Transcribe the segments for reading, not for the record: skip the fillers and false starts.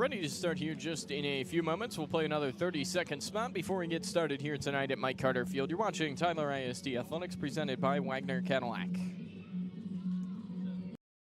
ready to start here just in a few moments. We'll play another 30-second spot before we get started here tonight at Mike Carter Field. You're watching Tyler ISD Athletics presented by Wagner Cadillac.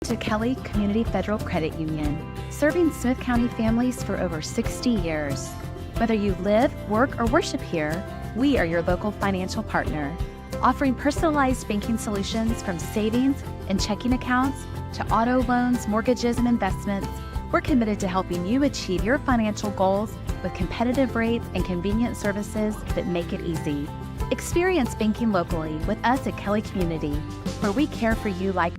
To Kelly Community Federal Credit Union, serving Smith County families for over 60 years. Whether you live, work, or worship here, we are your local financial partner, offering personalized banking solutions from savings and checking accounts to auto loans, mortgages, and investments. We're committed to helping you achieve your financial goals with competitive rates and convenient services that make it easy. Experience banking locally with us at Kelly Community, where we care for you like.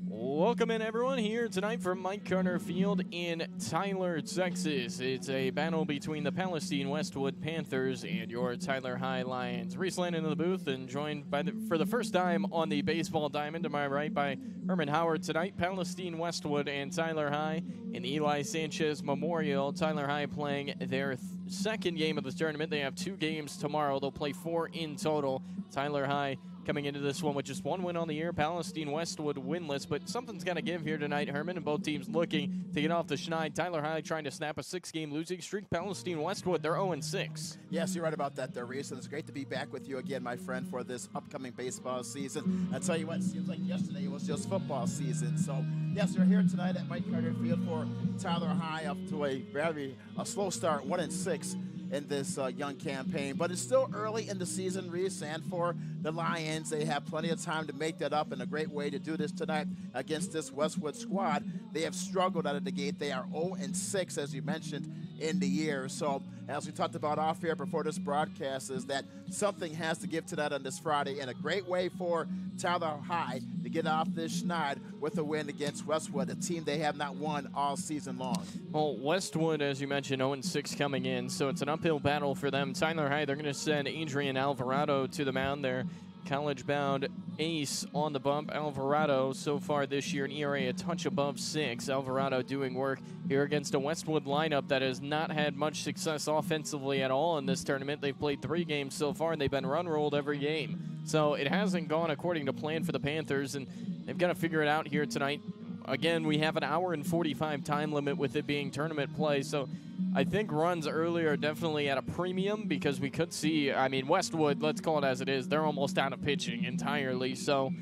Welcome in, everyone, here tonight from Mike Carter Field in Tyler, Texas. It's a battle between the Palestine Westwood Panthers and your Tyler High Lions. Reese Landon in the booth and joined by for the first time on the baseball diamond to my right by Herman Howard tonight. Palestine Westwood and Tyler High in the Eli Sanchez Memorial. Tyler High playing their second game of the tournament. They have 2 games tomorrow. They'll play 4 in total. Tyler High coming into this one with just 1 win on the year. Palestine Westwood winless, but something's got to give here tonight, Herman, and both teams looking to get off the schneid. Tyler High trying to snap a 6-game losing streak. Palestine Westwood, they're 0-6. Yes, you're right about that there, Reese. And it's great to be back with you again, my friend, for this upcoming baseball season. I tell you what, it seems like yesterday was just football season. So, yes, we're here tonight at Mike Carter Field for Tyler High, up to a slow start, 1-6. In this young campaign, but it's still early in the season, Reese, and for the Lions, they have plenty of time to make that up, and a great way to do this tonight against this Westwood squad. They have struggled out of the gate. They are 0-6, as you mentioned, in the year. So, as we talked about off here before this broadcast, is that something has to give tonight on this Friday, and a great way for Tyler High to get off this schneid with a win against Westwood, a team they have not won all season long. Well, Westwood, as you mentioned, 0-6 coming in, so it's an uphill battle for them. Tyler High, they're going to send Adrian Alvarado to the mound there. College-bound ace on the bump. Alvarado so far this year, an ERA a touch above 6. Alvarado doing work here against a Westwood lineup that has not had much success offensively at all in this tournament. They've played 3 games so far, and they've been run-rolled every game. So it hasn't gone according to plan for the Panthers, and they've got to figure it out here tonight. Again, we have an hour and 45 time limit with it being tournament play, so I think runs early are definitely at a premium because we could see, Westwood, let's call it as it is, they're almost out of pitching entirely. So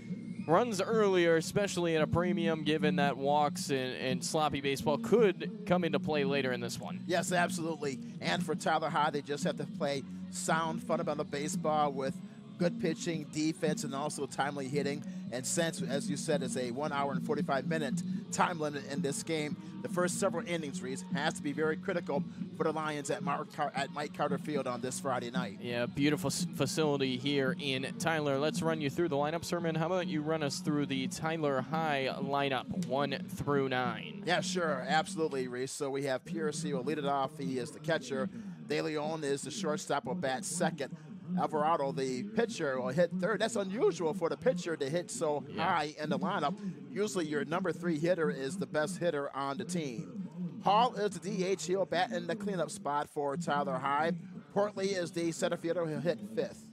runs earlier, especially at a premium, given that walks and sloppy baseball could come into play later in this one. Yes, absolutely. And for Tyler High, they just have to play sound, fundamental baseball with good pitching, defense, and also timely hitting. And since, as you said, it's a 1 hour and 45-minute time limit in this game, the first several innings, Reese, has to be very critical for the Lions at Mike Carter Field on this Friday night. Yeah, beautiful facility here in Tyler. Let's run you through the lineup, Herman. How about you run us through the Tyler High lineup, 1 through 9? Yeah, sure, absolutely, Reese. So we have Pierce, he will lead it off. He is the catcher. De Leon is the shortstop, will bat second. Alvarado, the pitcher, will hit third. That's unusual for the pitcher to hit so high in the lineup. Usually your number 3 hitter is the best hitter on the team. Hall is the DH. He'll bat in the cleanup spot for Tyler High. Portley is the center fielder. He'll hit 5th.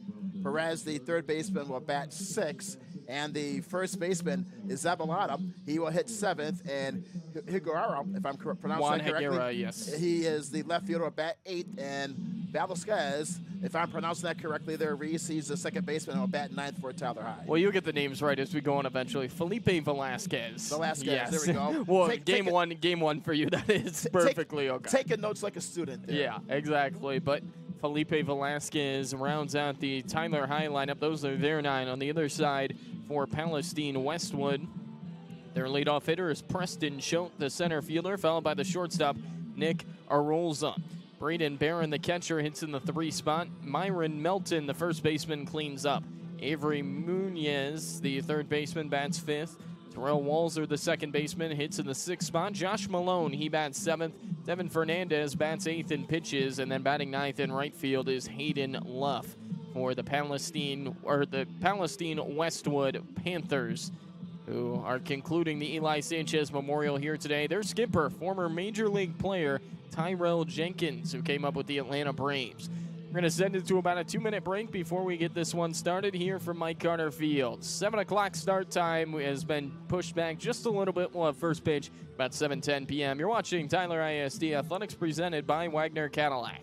Perez, the third baseman, will bat 6th. And the first baseman is Zabalata. He will hit 7th. And Higuera, if I'm pronouncing that correctly, Higuera, yes. He is the left fielder, will bat 8th. And Velasquez, if I'm pronouncing that correctly there, Reese, he's the second baseman and will bat 9th for Tyler High. Well, you'll get the names right as we go on eventually. Felipe Velasquez. Yes. There we go. Well, game one for you, that is perfectly okay. Taking notes like a student there. Yeah, exactly. But Felipe Velasquez rounds out the Tyler High lineup. Those are their 9. On the other side for Palestine Westwood, their leadoff hitter is Preston Schultz, the center fielder, followed by the shortstop, Nick Arolza. Braden Barron, the catcher, hits in the 3 spot. Myron Melton, the first baseman, cleans up. Avery Munoz, the third baseman, bats 5th. Terrell Walzer, the second baseman, hits in the 6th spot. Josh Malone, he bats 7th. Devin Fernandez bats 8th and pitches, and then batting 9th in right field is Hayden Luff for the Palestine Westwood Panthers, who are concluding the Eli Sanchez Memorial here today. Their skipper, former Major League player Tyrell Jenkins, who came up with the Atlanta Braves. We're We're going to send it to about a 2-minute break before we get this one started here from Mike Carter Field. 7 o'clock start time has been pushed back just a little bit. We'll have first pitch about 7:10 p.m. You're watching Tyler ISD Athletics presented by Wagner Cadillac.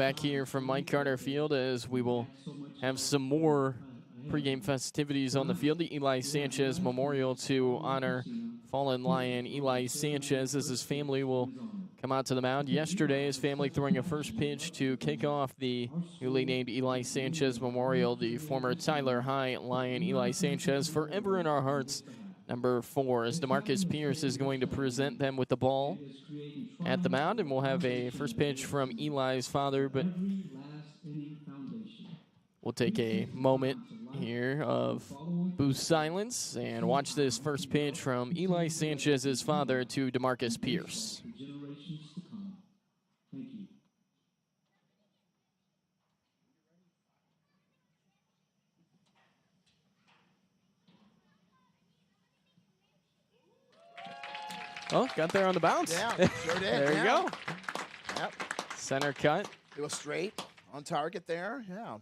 back here from Mike Carter Field as we will have some more pregame festivities on the field. The Eli Sanchez Memorial to honor fallen Lion Eli Sanchez as his family will come out to the mound. Yesterday, his family throwing a first pitch to kick off the newly named Eli Sanchez Memorial. The former Tyler High Lion Eli Sanchez, forever in our hearts, number 4, as DeMarcus Pierce is going to present them with the ball at the mound. And we'll have a first pitch from Eli's father, but we'll take a moment here of booth silence and watch this first pitch from Eli Sanchez's father to DeMarcus Pierce. Oh, got there on the bounce. Yeah, sure did. There you go. Yep. Center cut. It was straight on target there. Yeah.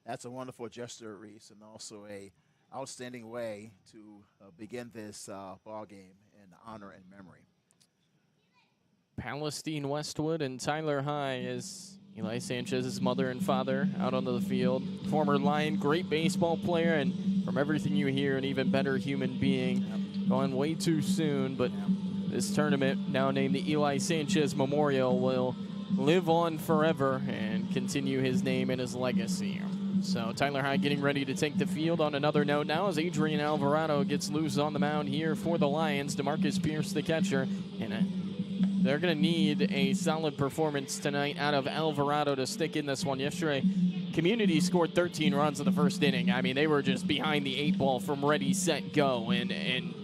That's a wonderful gesture, Reese, and also a outstanding way to begin this ball game in honor and memory. Palestine, Westwood, and Tyler High as Eli Sanchez's mother and father out onto the field. Former Lion, great baseball player, and from everything you hear, an even better human being. Yep. Gone way too soon, but this tournament, now named the Eli Sanchez Memorial, will live on forever and continue his name and his legacy. So Tyler High getting ready to take the field. On another note now, as Adrian Alvarado gets loose on the mound here for the Lions. DeMarcus Pierce, the catcher, and they're going to need a solid performance tonight out of Alvarado to stick in this one. Yesterday, Community scored 13 runs in the first inning. I mean, they were just behind the 8 ball from ready, set, go, and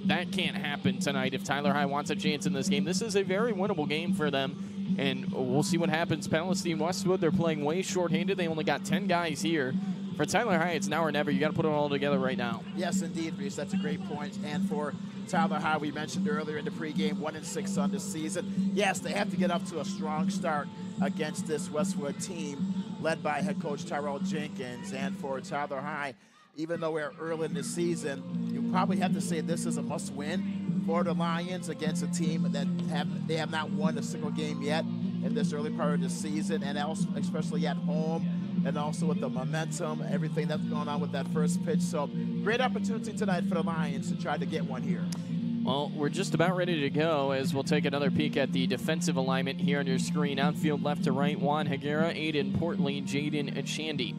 that can't happen tonight if Tyler High wants a chance in this game. This is a very winnable game for them, and we'll see what happens. Palestine Westwood, they're playing way shorthanded. They only got 10 guys here. For Tyler High, it's now or never. You got to put it all together right now. Yes, indeed, Reese. That's a great point. And for Tyler High, we mentioned earlier in the pregame, 1-6 on this season. Yes, they have to get up to a strong start against this Westwood team led by head coach Tyrell Jenkins. And for Tyler High, even though we're early in the season, you probably have to say this is a must-win for the Lions against a team that have not won a single game yet in this early part of the season, and also especially at home, and also with the momentum, everything that's going on with that first pitch. So great opportunity tonight for the Lions to try to get one here. Well, we're just about ready to go as we'll take another peek at the defensive alignment here on your screen. Outfield left to right, Juan Higuera, Aiden Portley, Jaden Achandy.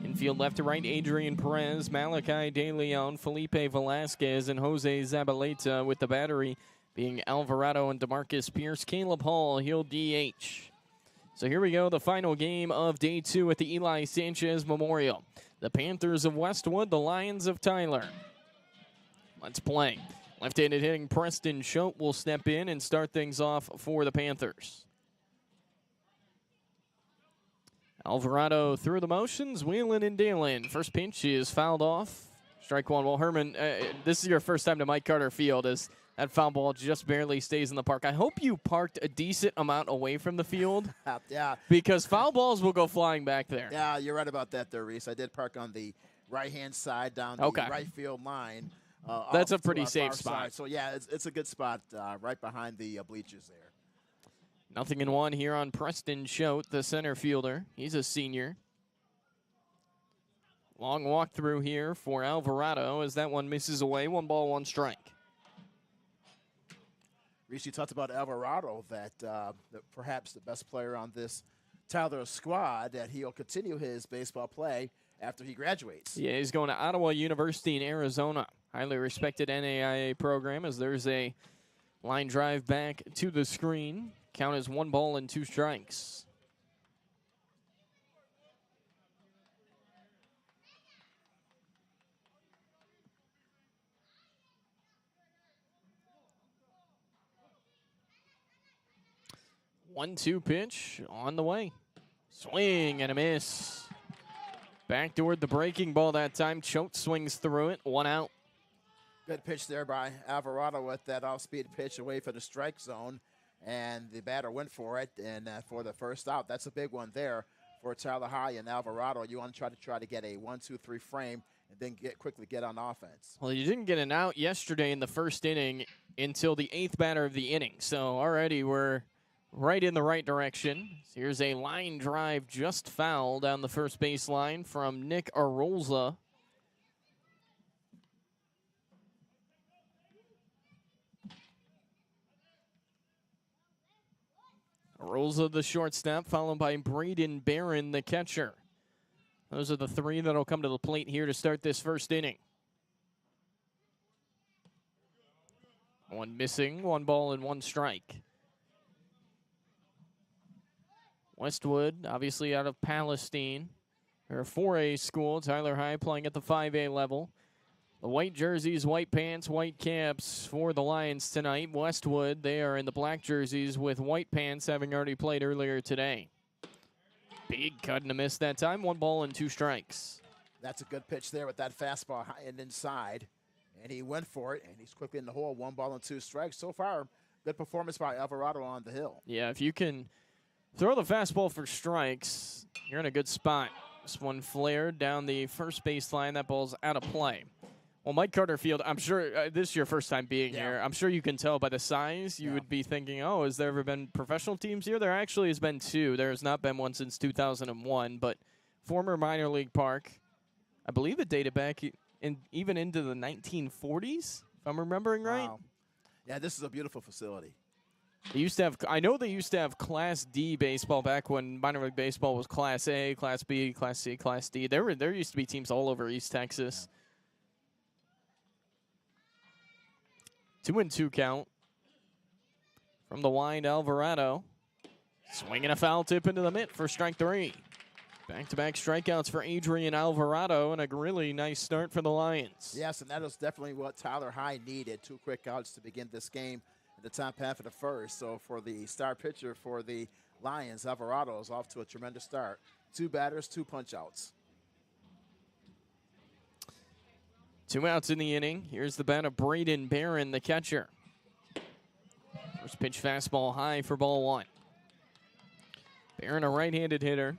Infield left to right, Adrian Perez, Malachi De Leon, Felipe Velasquez, and Jose Zabaleta, with the battery being Alvarado and DeMarcus Pierce. Caleb Hall, he'll DH. So here we go, the final game of day 2 at the Eli Sanchez Memorial. The Panthers of Westwood, the Lions of Tyler. Let's play. Left-handed hitting Preston Choate will step in and start things off for the Panthers. Alvarado through the motions, wheeling and dealing. First pitch is fouled off. Strike one. Well, Herman, this is your first time to Mike Carter Field as that foul ball just barely stays in the park. I hope you parked a decent amount away from the field. Yeah. Because foul balls will go flying back there. Yeah, you're right about that there, Reese. I did park on the right-hand side down the right field line. That's a pretty safe spot. Side. So, yeah, it's a good spot right behind the bleachers there. 0-1 here on Preston Choate, the center fielder. He's a senior. Long walk through here for Alvarado as that one misses away. 1 ball, 1 strike. Reese, you talked about Alvarado, that perhaps the best player on this Tyler squad, that he'll continue his baseball play after he graduates. Yeah, he's going to Ottawa University in Arizona. Highly respected NAIA program as there's a line drive back to the screen. Count as 1 ball and 2 strikes. One-two pitch on the way. Swing and a miss. Back toward the breaking ball that time. Choate swings through it. 1 out. Good pitch there by Alvarado with that off-speed pitch away from the strike zone. And the batter went for it, and for the first out. That's a big one there for Tyler High and Alvarado. You want to try to get a 1-2-3 frame and then quickly get on offense. Well, you didn't get an out yesterday in the first inning until the 8th batter of the inning. So already we're right in the right direction. So here's a line drive just foul down the first base line from Nick Arolza. Arolza, the shortstop, followed by Braden Barron, the catcher. Those are the three that'll come to the plate here to start this first inning. One missing, 1 ball and 1 strike. Westwood, obviously out of Palestine. They're a 4A school. Tyler High playing at the 5A level. The white jerseys, white pants, white caps for the Lions tonight. Westwood, they are in the black jerseys with white pants, having already played earlier today. Big cut and a miss that time. 1 ball and 2 strikes. That's a good pitch there with that fastball high and inside. And he went for it, and he's quickly in the hole. 1 ball and 2 strikes. So far, good performance by Alvarado on the hill. Yeah, if you can throw the fastball for strikes, you're in a good spot. This one flared down the first baseline. That ball's out of play. Well, Mike Carter Field, I'm sure this is your first time being here. I'm sure you can tell by the size. You would be thinking, oh, has there ever been professional teams here? There actually has been 2. There has not been one since 2001, but former minor league park. I believe it dated back even into the 1940s, if I'm remembering right. Wow. Yeah, this is a beautiful facility. They used to have, I know they used to have Class D baseball back when minor league baseball was Class A, Class B, Class C, Class D. There used to be teams all over East Texas. 2-2 count from the wind, Alvarado. Swinging a foul tip into the mitt for strike 3. Back-to-back strikeouts for Adrian Alvarado, and a really nice start for the Lions. Yes, and that is definitely what Tyler High needed. 2 quick outs to begin this game in the top half of the first. So for the star pitcher for the Lions, Alvarado is off to a tremendous start. 2 batters, 2 punch-outs. 2 outs in the inning. Here's the bat of Braden Barron, the catcher. First pitch fastball high for ball 1. Barron, a right-handed hitter.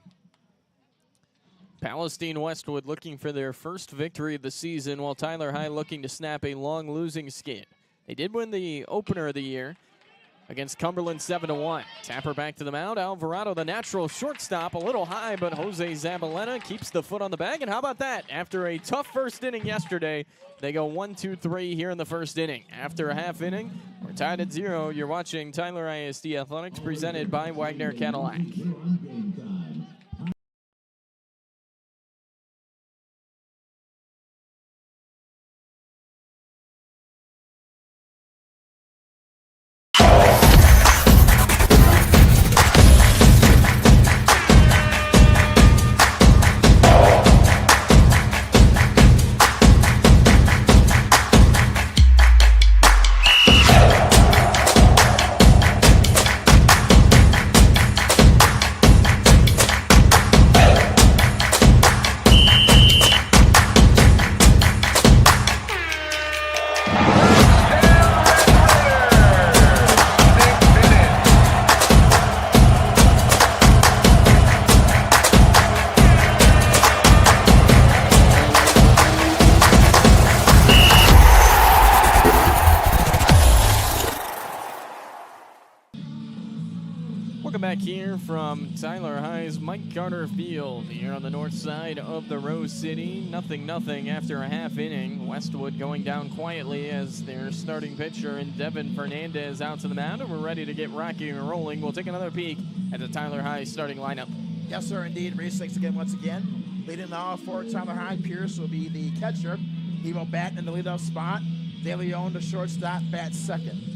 Palestine Westwood looking for their first victory of the season, while Tyler High looking to snap a long losing skid. They did win the opener of the year against Cumberland 7-1. Tapper back to the mound. Alvarado, the natural shortstop, a little high, but Jose Zabaleta keeps the foot on the bag. And how about that? After a tough first inning yesterday, they go 1-2-3 here in the first inning. After a half inning, we're tied at 0. You're watching Tyler ISD Athletics presented by Wagner Cadillac. Back here from Tyler High's Mike Carter Field here on the north side of the Rose City. 0-0 after a half inning. Westwood going down quietly as their starting pitcher and Devin Fernandez out to the mound, and we're ready to get rocking and rolling. We'll take another peek at the Tyler High starting lineup. Yes, sir, indeed. Race 6 again once again. Leading now for Tyler High, Pierce will be the catcher. He will bat in the leadoff spot. De Leon, the shortstop, bats second.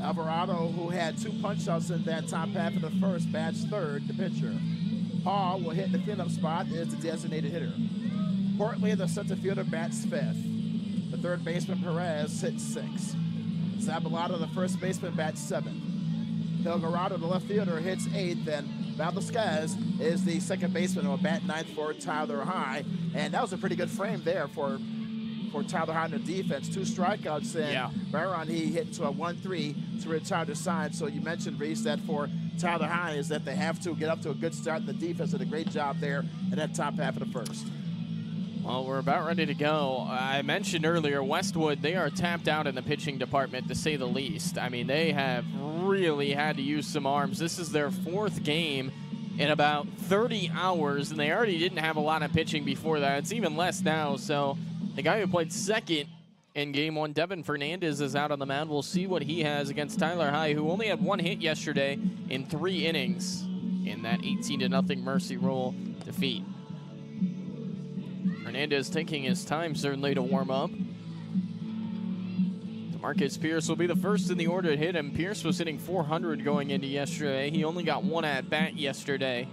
Alvarado, who had 2 punch-outs in that top half of the first, bats third, the pitcher. Hall will hit the cleanup spot, is the designated hitter. Portley, the center fielder, bats fifth. The third baseman, Perez, hits sixth. Zabaleta, the first baseman, bats seventh. Hilgarado, the left fielder, hits eighth, and Valdez is the second baseman who will bat ninth for Tyler High. And that was a pretty good frame there for for Tyler High on the defense. 2 strikeouts, and Byron, he hit into a 1-3 to retire the side. So you mentioned, Reese, that for Tyler High is that they have to get up to a good start, and the defense did a great job there in that top half of the first. Well, we're about ready to go. I mentioned earlier, Westwood, they are tapped out in the pitching department, to say the least. I mean, they have really had to use some arms. This is their 4th game in about 30 hours, and they already didn't have a lot of pitching before that. It's even less now. So the guy who played second in Game 1, Devin Fernandez, is out on the mound. We'll see what he has against Tyler High, who only had 1 hit yesterday in 3 innings in that 18-0 Mercy Rule defeat. Fernandez taking his time, certainly, to warm up. DeMarcus Pierce will be the first in the order to hit him. Pierce was hitting .400 going into yesterday. He only got 1 at-bat yesterday.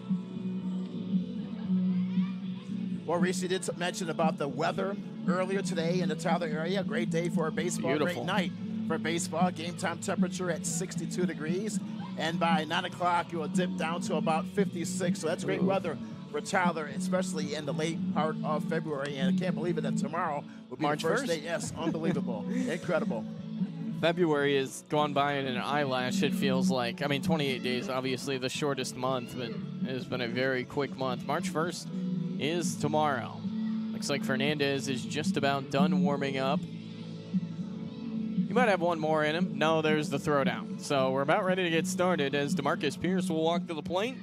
Well, Reese, you did mention about the weather earlier today in the Tyler area. Great day for baseball. Beautiful. Great night for baseball. Game time temperature at 62 degrees. And by 9 o'clock, you will dip down to about 56. So that's great weather for Tyler, especially in the late part of February. And I can't believe it that tomorrow will be March the first 1st? day. Yes, unbelievable. Incredible. February has gone by in an eyelash, it feels like. I mean, 28 days, obviously the shortest month, but it has been a very quick month. March 1st is tomorrow. Looks like Fernandez is just about done warming up. He might have one more in him. No, there's the throwdown. So we're about ready to get started as DeMarcus Pierce will walk to the plate.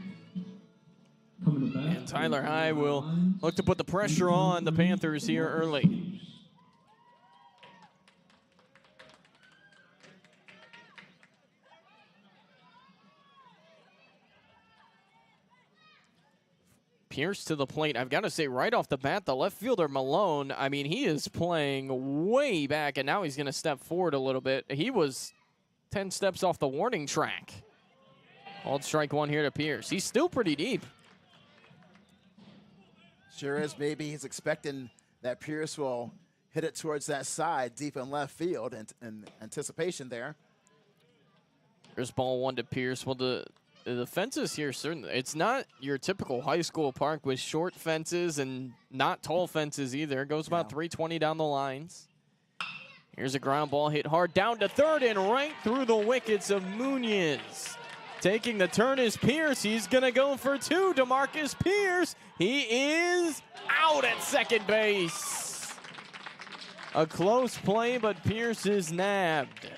And Tyler High will look to put the pressure on the Panthers here early. Pierce to the plate. I've got to say, right off the bat, the left fielder, Malone, I mean, he is playing way back, and now he's going to step forward a little bit. He was 10 steps off the warning track. Called strike 1 here to Pierce. He's still pretty deep. Sure is. Maybe he's expecting that Pierce will hit it towards that side, deep in left field, in anticipation there. There's ball 1 to Pierce. Well, the fences here, certainly, it's not your typical high school park with short fences and not tall fences either. It goes about 320 down the lines. Here's a ground ball hit hard down to third and right through the wickets of Munoz. Taking the turn is Pierce. He's going to go for 2. DeMarcus Pierce. He is out at second base. A close play, but Pierce is nabbed.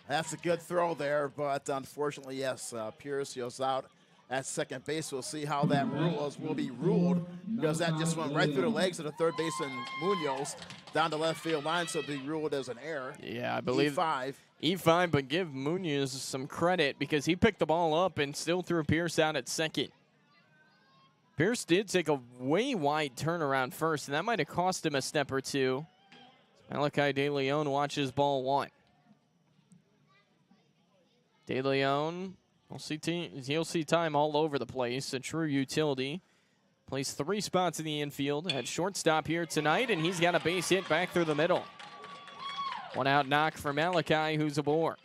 That's a good throw there, but unfortunately, yes, Pierce goes out at second base. We'll see how that will be ruled, because that just went right through the legs of the third baseman Munoz down the left field line, so it'll be ruled as an error. Yeah, I believe E5. E5, but give Munoz some credit because he picked the ball up and still threw Pierce out at second. Pierce did take a way wide turnaround first, and that might have cost him a step or two. Malachi De Leon watches ball 1. De Leon, he'll see time all over the place. A true utility. Plays 3 spots in the infield. At shortstop here tonight, and he's got a base hit back through the middle. 1 out knock for Malachi, who's aboard.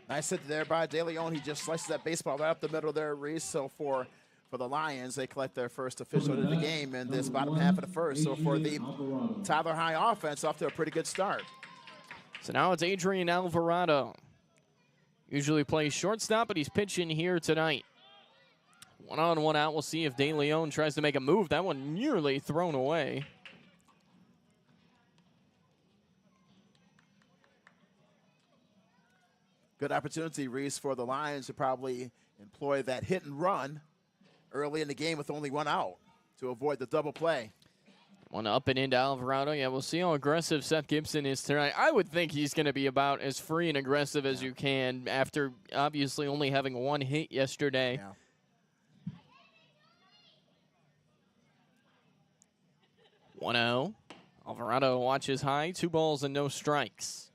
Nice hit there by De Leon. He just slices that baseball right up the middle there, Reese. So for the Lions, they collect their first official of the game in this bottom half of the first. So for the Tyler High offense, off to a pretty good start. So now it's Adrian Alvarado. Usually plays shortstop, but he's pitching here tonight. 1 on, 1 out. We'll see if De Leon tries to make a move. That one nearly thrown away. Good opportunity, Reese, for the Lions to probably employ that hit and run early in the game with only 1 out to avoid the double play. 1 up and into Alvarado. Yeah, we'll see how aggressive Seth Gibson is tonight. I would think he's going to be about as free and aggressive as you can after obviously only having 1 hit yesterday. Yeah. 1-0. Alvarado watches high. 2 balls and no strikes.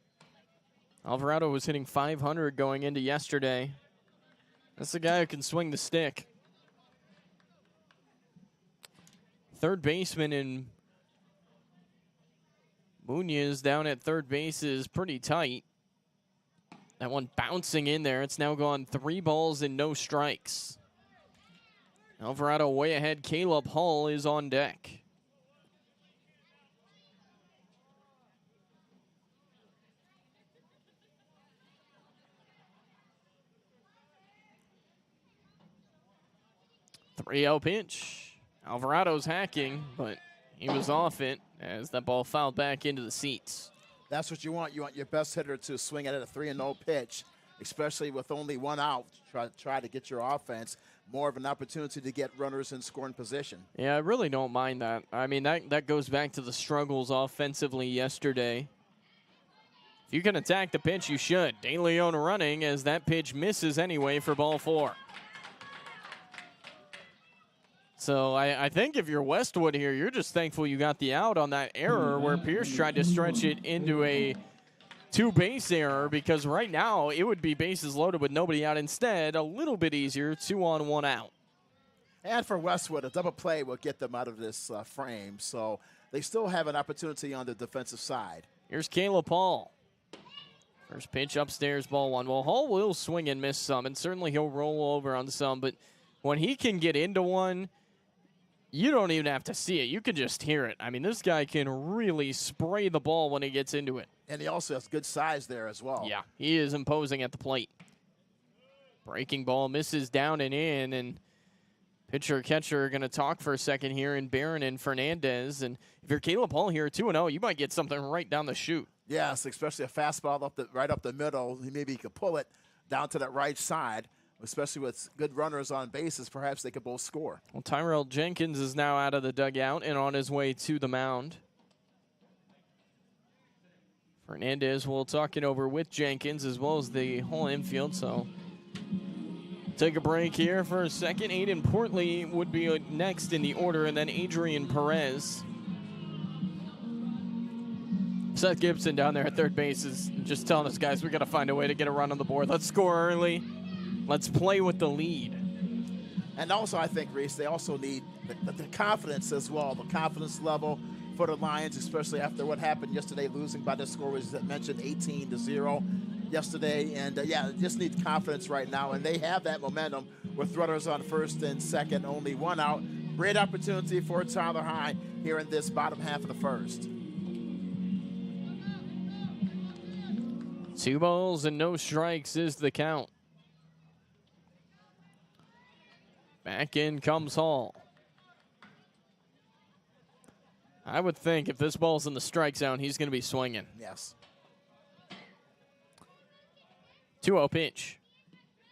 Alvarado was hitting .500 going into yesterday. That's the guy who can swing the stick. Third baseman in Munoz down at third base is pretty tight. That one bouncing in there. It's now gone 3 balls and no strikes. Alvarado way ahead. Caleb Hull is on deck. 3-0 pitch. Alvarado's hacking, but he was off it as that ball fouled back into the seats. That's what you want. You want your best hitter to swing at a 3-0 pitch, especially with only one out. Try to get your offense more of an opportunity to get runners in scoring position. Yeah, I really don't mind that. I mean, that goes back to the struggles offensively yesterday. If you can attack the pitch, you should. De Leon running as that pitch misses anyway for ball 4. So I think if you're Westwood here, you're just thankful you got the out on that error where Pierce tried to stretch it into a 2-base error, because right now it would be bases loaded with nobody out. Instead, a little bit easier, 2-on-1 out. And for Westwood, a double play will get them out of this frame, so they still have an opportunity on the defensive side. Here's Caleb Hall. First pitch upstairs, ball 1. Well, Hall will swing and miss some, and certainly he'll roll over on some, but when he can get into one, you don't even have to see it. You can just hear it. I mean, this guy can really spray the ball when he gets into it. And he also has good size there as well. Yeah, he is imposing at the plate. Breaking ball misses down and in, and pitcher-catcher are going to talk for a second here in Barron and Fernandez. And if you're Caleb Hall here, 2-0, you might get something right down the chute. Yes, especially a fastball right up the middle. Maybe he could pull it down to that right side. Especially with good runners on bases, perhaps they could both score. Well, Tyrell Jenkins is now out of the dugout and on his way to the mound. Fernandez will talk it over with Jenkins as well as the whole infield. So take a break here for a second. Aiden Portley would be next in the order, and then Adrian Perez. Seth Gibson down there at third base is just telling us, guys, we got to find a way to get a run on the board. Let's score early. Let's play with the lead. And also, I think, Reese, they also need the confidence as well, the confidence level for the Lions, especially after what happened yesterday, losing by the score was mentioned 18-0 yesterday. And, yeah, they just need confidence right now. And they have that momentum with runners on first and second, only one out. Great opportunity for Tyler High here in this bottom half of the first. 2 balls and no strikes is the count. Back in comes Hall. I would think if this ball's in the strike zone, he's going to be swinging. Yes. 2-0 pitch.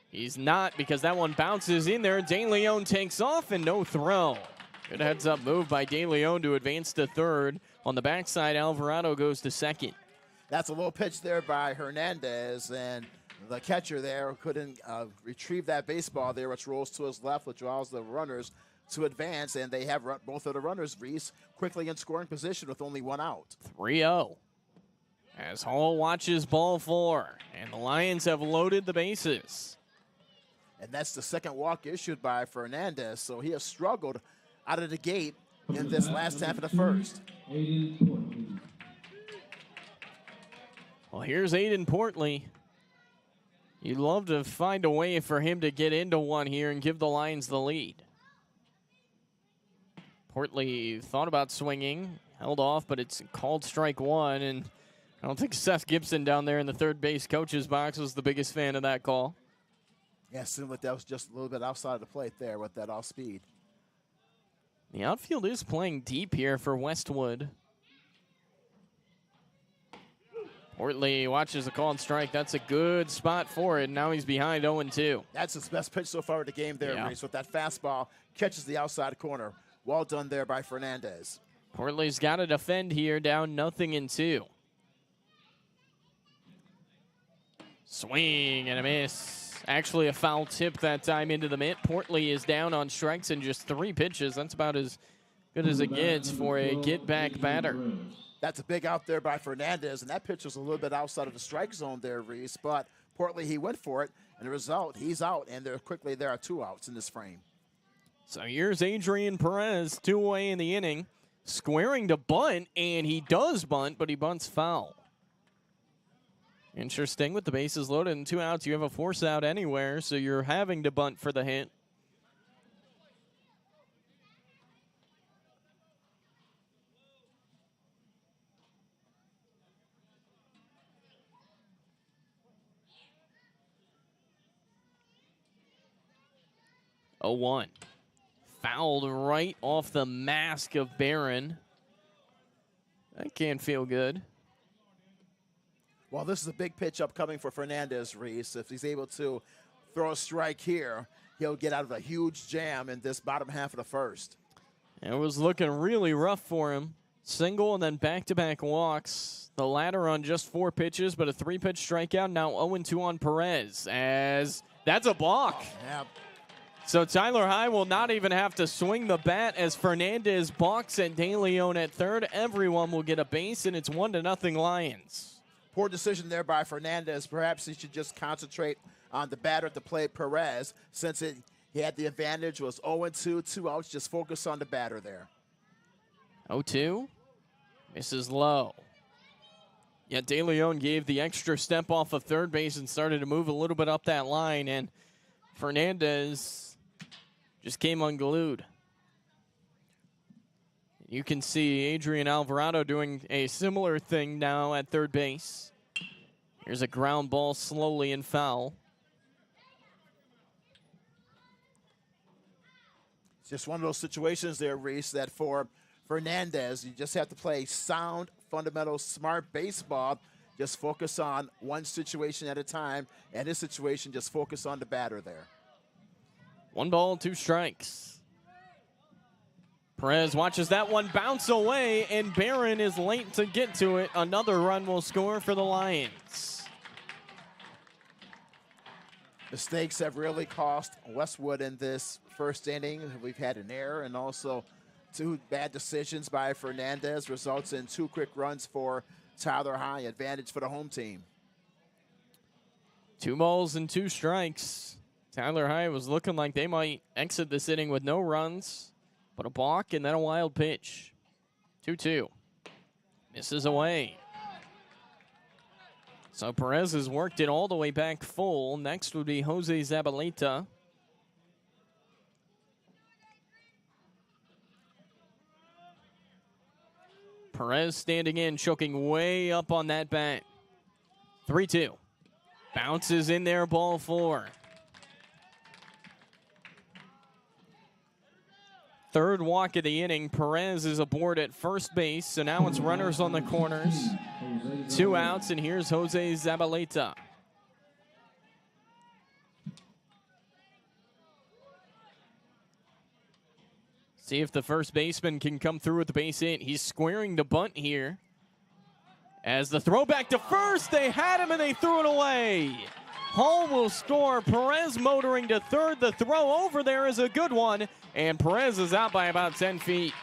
He's not, because that one bounces in there. De Leon takes off and no throw. Good heads-up move by De Leon to advance to third. On the backside, Alvarado goes to second. That's a little pitch there by Hernandez, and the catcher there couldn't retrieve that baseball there, which rolls to his left, which allows the runners to advance, and they have both of the runners, Reese, quickly in scoring position with only one out. 3-0 as Hall watches ball 4, and the Lions have loaded the bases. And that's the second walk issued by Fernandez, so he has struggled out of the gate in this last half of the first. Well, here's Aiden Portley. You'd love to find a way for him to get into one here and give the Lions the lead. Portley thought about swinging, held off, but it's called strike 1. And I don't think Seth Gibson down there in the third base coach's box was the biggest fan of that call. Yeah, it seemed like that was just a little bit outside of the plate there with that off speed. The outfield is playing deep here for Westwood. Portley watches the call and strike. That's a good spot for it. Now he's behind 0-2. That's his best pitch so far in the game there, Yeah. Reese, with that fastball. Catches the outside corner. Well done there by Fernandez. Portley's got to defend here, down 0-2. Swing and a miss. Actually a foul tip that time into the mitt. Portley is down on strikes in just 3 pitches. That's about as good as it gets for a get-back batter. That's a big out there by Fernandez, and that pitch was a little bit outside of the strike zone there, Reese. But Portley, he went for it, and the result, he's out, and there are 2 outs in this frame. So here's Adrian Perez, 2 away in the inning, squaring to bunt, and he does bunt, but he bunts foul. Interesting, with the bases loaded and 2 outs, you have a force out anywhere, so you're having to bunt for the hit. Oh, 1. fouled right off the mask of Barron. That can't feel good. Well, this is a big pitch upcoming for Fernandez, Reese. If he's able to throw a strike here, he'll get out of a huge jam in this bottom half of the first. It was looking really rough for him. Single and then back-to-back walks. The latter on just 4 pitches, but a 3-pitch strikeout. Now 0-2 on Perez, as that's a balk. Yeah. So Tyler High will not even have to swing the bat as Fernandez balks at De Leon at third. Everyone will get a base, and it's 1-0 Lions. Poor decision there by Fernandez. Perhaps he should just concentrate on the batter at the plate, Perez, since he had the advantage, was 0-2, 2 outs. Just focus on the batter there. 0-2, misses low. Yeah, De Leon gave the extra step off of third base and started to move a little bit up that line, and Fernandez just came unglued. You can see Adrian Alvarado doing a similar thing now at third base. Here's a ground ball slowly and foul. It's just one of those situations there, Reese, that for Fernandez, you just have to play sound, fundamental, smart baseball. Just focus on one situation at a time. And this situation, just focus on the batter there. 1 ball, 2 strikes. Perez watches that one bounce away, and Barron is late to get to it. Another run will score for the Lions. Mistakes have really cost Westwood in this first inning. We've had an error and also 2 bad decisions by Fernandez results in 2 quick runs for Tyler High. Advantage for the home team. 2 balls and 2 strikes. Tyler High was looking like they might exit this inning with no runs, but a balk and then a wild pitch. 2-2. Misses away. So Perez has worked it all the way back full. Next would be Jose Zabaleta. Perez standing in, choking way up on that bat. 3-2. Bounces in there, ball 4. Third walk of the inning. Perez is aboard at first base, so now it's runners on the corners. 2 outs, and here's Jose Zabaleta. See if the first baseman can come through with the base hit. He's squaring the bunt here. As the throw back to first, they had him and they threw it away. Hall will score. Perez motoring to third. The throw over there is a good one, and Perez is out by about 10 feet.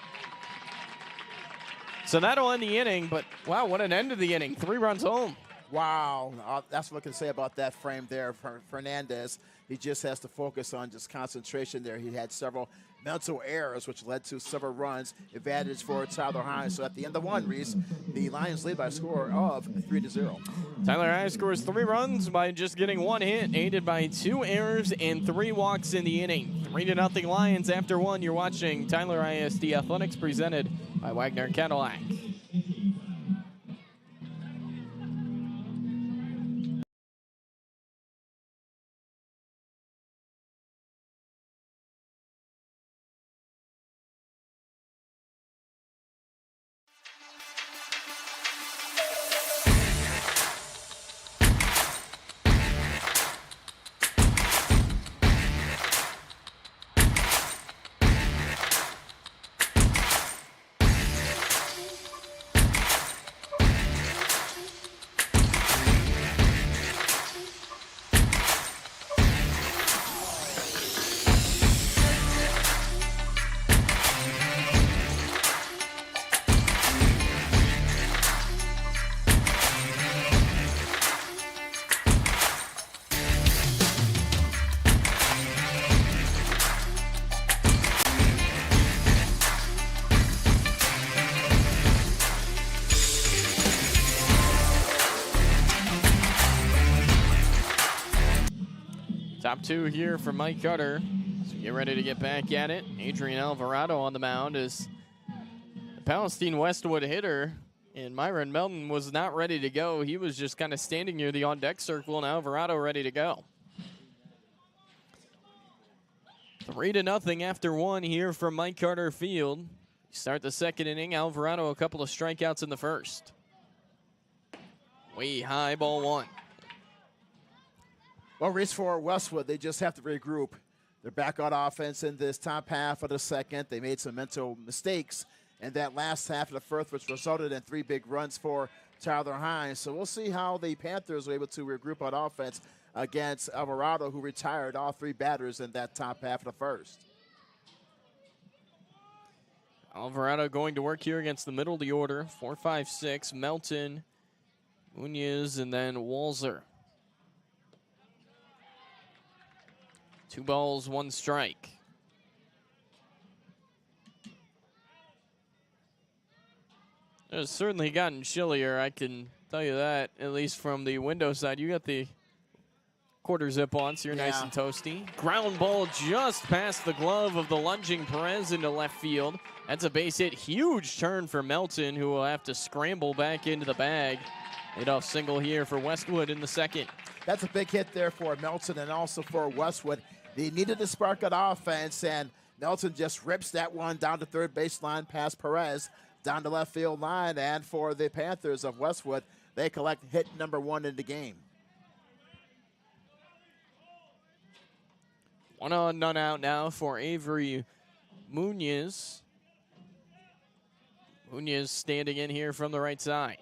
So that'll end the inning, but wow, what an end to the inning. 3 runs home. Wow, that's what I can say about that frame there for Fernandez. He just has to focus on just concentration there. He had several mental errors, which led to several runs. Advantage for Tyler High. So at the end of 1, Reese, the Lions lead by a score of 3-0. Tyler High scores 3 runs by just getting 1 hit, aided by 2 errors and 3 walks in the inning. 3-0 Lions after 1. You're watching Tyler ISD Athletics presented by Wagner Cadillac. Top 2 here for Mike Cutter. So get ready to get back at it. Adrian Alvarado on the mound is the Palestine Westwood hitter. And Myron Melton was not ready to go. He was just kind of standing near the on-deck circle, and Alvarado ready to go. 3-0 after one here from Mike Carter Field. Start the second inning. Alvarado a couple of strikeouts in the first. Way high, ball one. Well, race for Westwood, they just have to regroup. They're back on offense in this top half of the second. They made some mental mistakes in that last half of the first, which resulted in 3 big runs for Tyler Hines. So we'll see how the Panthers were able to regroup on offense against Alvarado, who retired all 3 batters in that top half of the first. Alvarado going to work here against the middle of the order. 4, 5, 6. Melton, Munoz, and then Walzer. 2 balls, 1 strike. It's certainly gotten chillier, I can tell you that, at least from the window side. You got the quarter zip on, so you're nice and toasty. Ground ball just past the glove of the lunging Perez into left field. That's a base hit. Huge turn for Melton, who will have to scramble back into the bag. Leadoff single here for Westwood in the second. That's a big hit there for Melton and also for Westwood. They needed to spark an offense, and Melton just rips that one down to third baseline past Perez, down the left field line. And for the Panthers of Westwood, they collect hit number 1 in the game. 1 on, none out now for Avery Munoz. Munoz standing in here from the right side.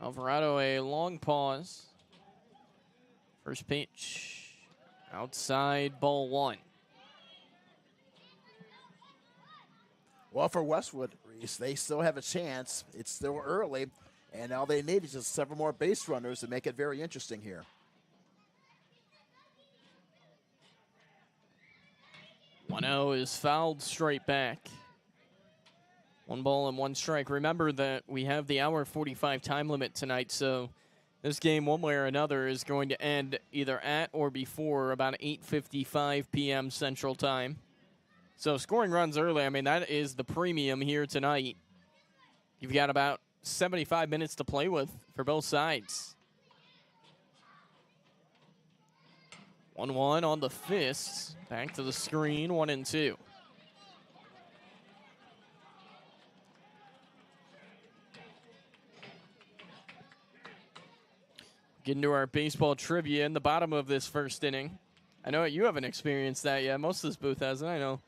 Alvarado, a long pause. First pitch, outside, ball 1. Well, for Westwood, Reese, they still have a chance. It's still early, and all they need is just several more base runners to make it very interesting here. 1-0 is fouled straight back. 1 ball and 1 strike. Remember that we have the hour 45 time limit tonight, so this game, one way or another, is going to end either at or before about 8:55 p.m. Central Time. So scoring runs early, I mean, that is the premium here tonight. You've got about 75 minutes to play with for both sides. 1-1 on the fists. Back to the screen, 1-2. Getting to our baseball trivia in the bottom of this first inning. I know you haven't experienced that yet. Most of this booth hasn't. I know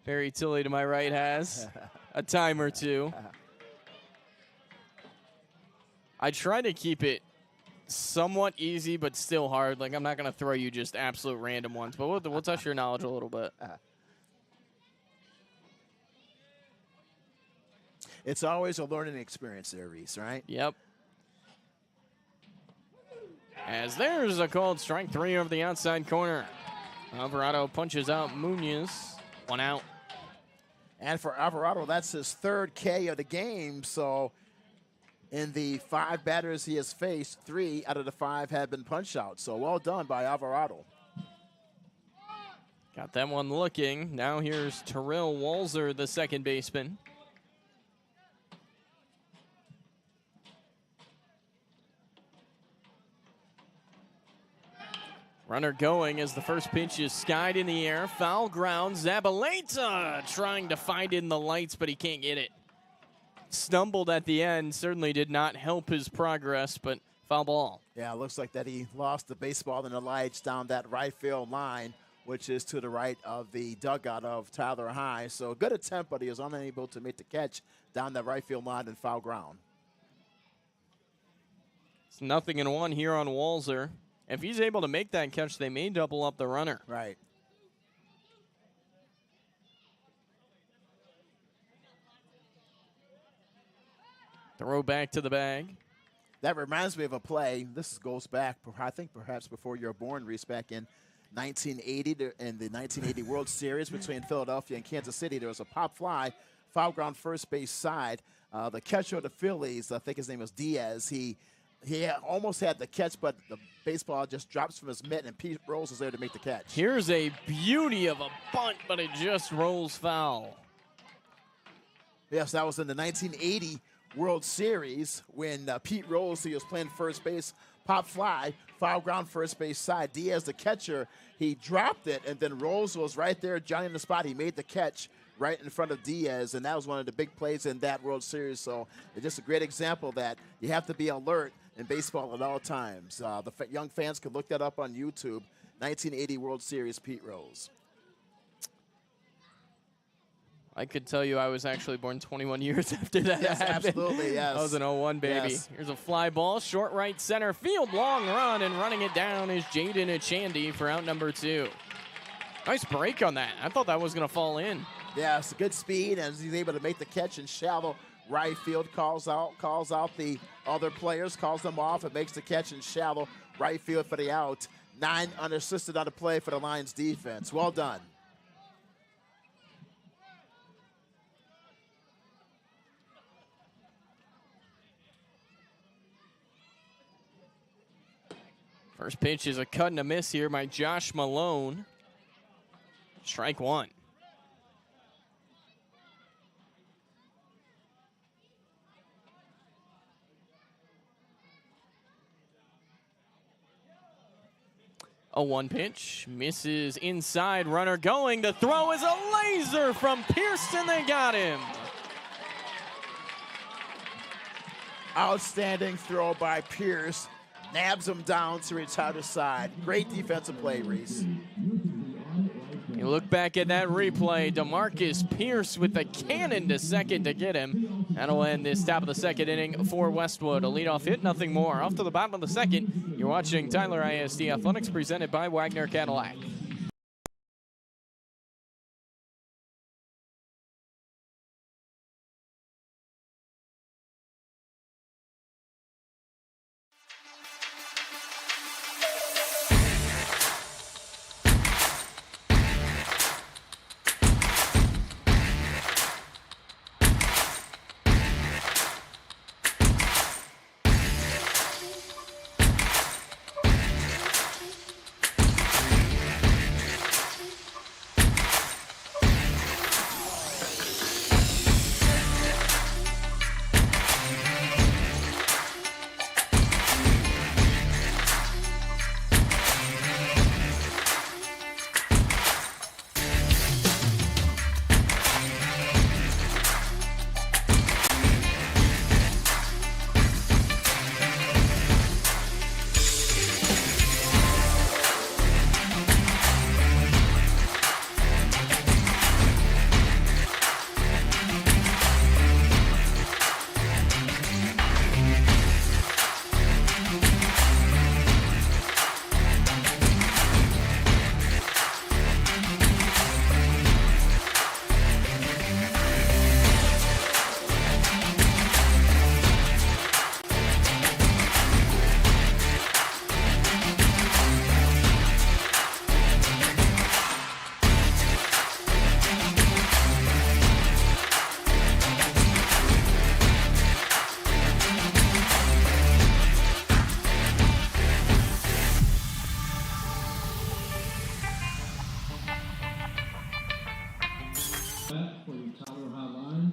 Barry Tilley to my right has a time or two. I try to keep it somewhat easy, but still hard. Like, I'm not going to throw you just absolute random ones, but we'll touch your knowledge a little bit. It's always a learning experience there, Reese, right? Yep. As there's a called strike 3 over the outside corner. Alvarado punches out Munoz. 1 out. And for Alvarado, that's his 3rd K of the game. So in the 5 batters he has faced, 3 out of the 5 have been punch out. So well done by Alvarado. Got that one looking. Now here's Terrell Walzer, the second baseman. Runner going as the first pitch is skied in the air. Foul ground. Zabaleta trying to find it in the lights, but he can't get it. Stumbled at the end. Certainly did not help his progress, but foul ball. Yeah, it looks like that he lost the baseball in the lights down that right field line, which is to the right of the dugout of Tyler Hines. So a good attempt, but he was unable to make the catch down that right field line and foul ground. It's 0-1 here on Walzer. If he's able to make that catch, they may double up the runner. Right. Throw back to the bag. That reminds me of a play. This goes back, I think, perhaps before you were born, Reese, back in 1980, in the 1980 World Series between Philadelphia and Kansas City. There was a pop fly, foul ground first base side. The catcher of the Phillies, I think his name was Diaz, he almost had the catch, but the baseball just drops from his mitt, and Pete Rose is there to make the catch. Here's a beauty of a bunt, but it just rolls foul. Yes, that was in the 1980 World Series when Pete Rose, he was playing first base pop fly, foul ground first base side. Diaz, the catcher, he dropped it, and then Rose was right there, Johnny in the spot. He made the catch right in front of Diaz, and that was one of the big plays in that World Series. So it's just a great example that you have to be alert in baseball at all times. The young fans could look that up on YouTube. 1980 World Series, Pete Rose. I could tell you I was actually born 21 years after that Yes, happened. absolutely, yes. I was an 01 baby. Yes. Here's a fly ball, short right center field, long run, and running it down is Jaden Echandy for out number 2. Nice break on that. I thought that was going to fall in. Yeah, it's good speed, and he's able to make the catch in shallow right field. Calls out the other players, calls them off, and makes the catch in shallow right field for the out. 9 unassisted on the play for the Lions defense. Well done. First pitch is a cut and a miss here by Josh Malone. Strike 1. A 1 pitch, misses inside, runner going. The throw is a laser from Pearson. They got him. Outstanding throw by Pierce. Nabs him down to retire the side. Great defensive play, Reese. You look back at that replay, DeMarcus Pierce with the cannon to second to get him. That'll end this top of the second inning for Westwood. A leadoff hit, nothing more. Off to the bottom of the second, you're watching Tyler ISD Athletics presented by Wagner Cadillac.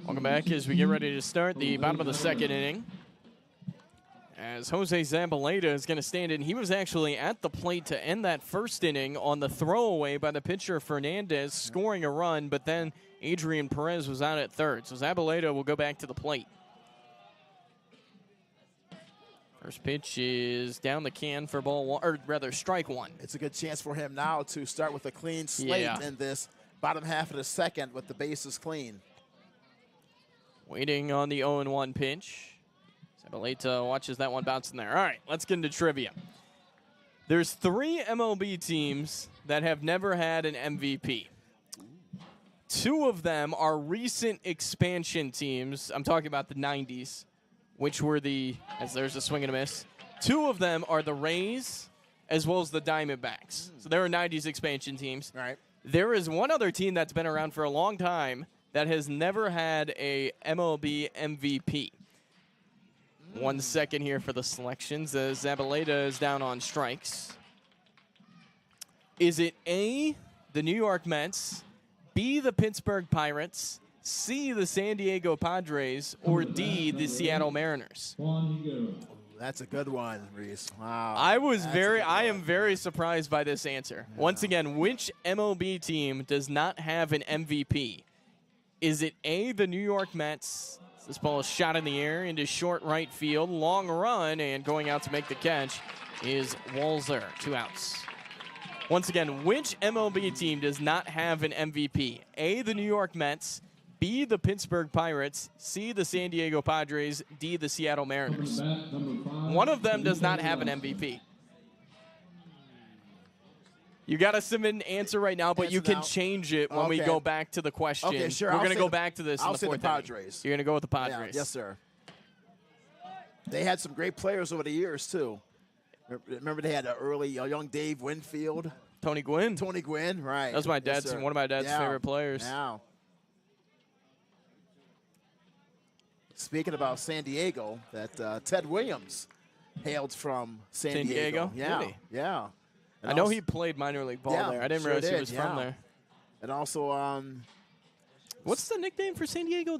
Welcome back as we get ready to start the bottom of the second inning. As Jose Zabaleta is going to stand in. He was actually at the plate to end that first inning on the throwaway by the pitcher Fernandez, scoring a run, but then Adrian Perez was out at third. So Zabaleta will go back to the plate. First pitch is down the can for ball one, or rather strike 1. It's a good chance for him now to start with a clean slate in this bottom half of the second with the bases clean. Waiting on the 0-1 pitch. Zabaleta watches that one bounce in there. All right, let's get into trivia. There's 3 MLB teams that have never had an MVP. 2 of them are recent expansion teams. I'm talking about the 90s, which were as there's a swing and a miss. 2 of them are the Rays as well as the Diamondbacks. So there are 90s expansion teams. All right. There is one other team that's been around for a long time that has never had a MLB MVP. 1 second here for the selections as Zabaleta is down on strikes. Is it A, the New York Mets, B, the Pittsburgh Pirates, C, the San Diego Padres, or D, the Seattle Mariners? That's a good one, Reese. Wow. I am very surprised by this answer. Yeah. Once again, which MLB team does not have an MVP? Is it A, the New York Mets? This ball is shot in the air into short right field. Long run, and going out to make the catch is Walzer. 2 outs. Once again, which MLB team does not have an MVP? A, the New York Mets. B, the Pittsburgh Pirates. C, the San Diego Padres. D, the Seattle Mariners. One of them does not have an MVP. You got to submit an answer right now, but you can change it when we go back to the question. Okay, sure. We're going to go back to this in the fourth inning. I'll say the Padres. You're going to go with the Padres. Yeah, yes, sir. They had some great players over the years, too. Remember they had a young Dave Winfield. Tony Gwynn. Tony Gwynn, right. That was my dad's one of my dad's favorite players. Yeah. Speaking about San Diego, that Ted Williams hailed from San Diego. Yeah, really? Yeah. And I know he played minor league ball there. I didn't realize he was from there. And also, what's the nickname for San Diego?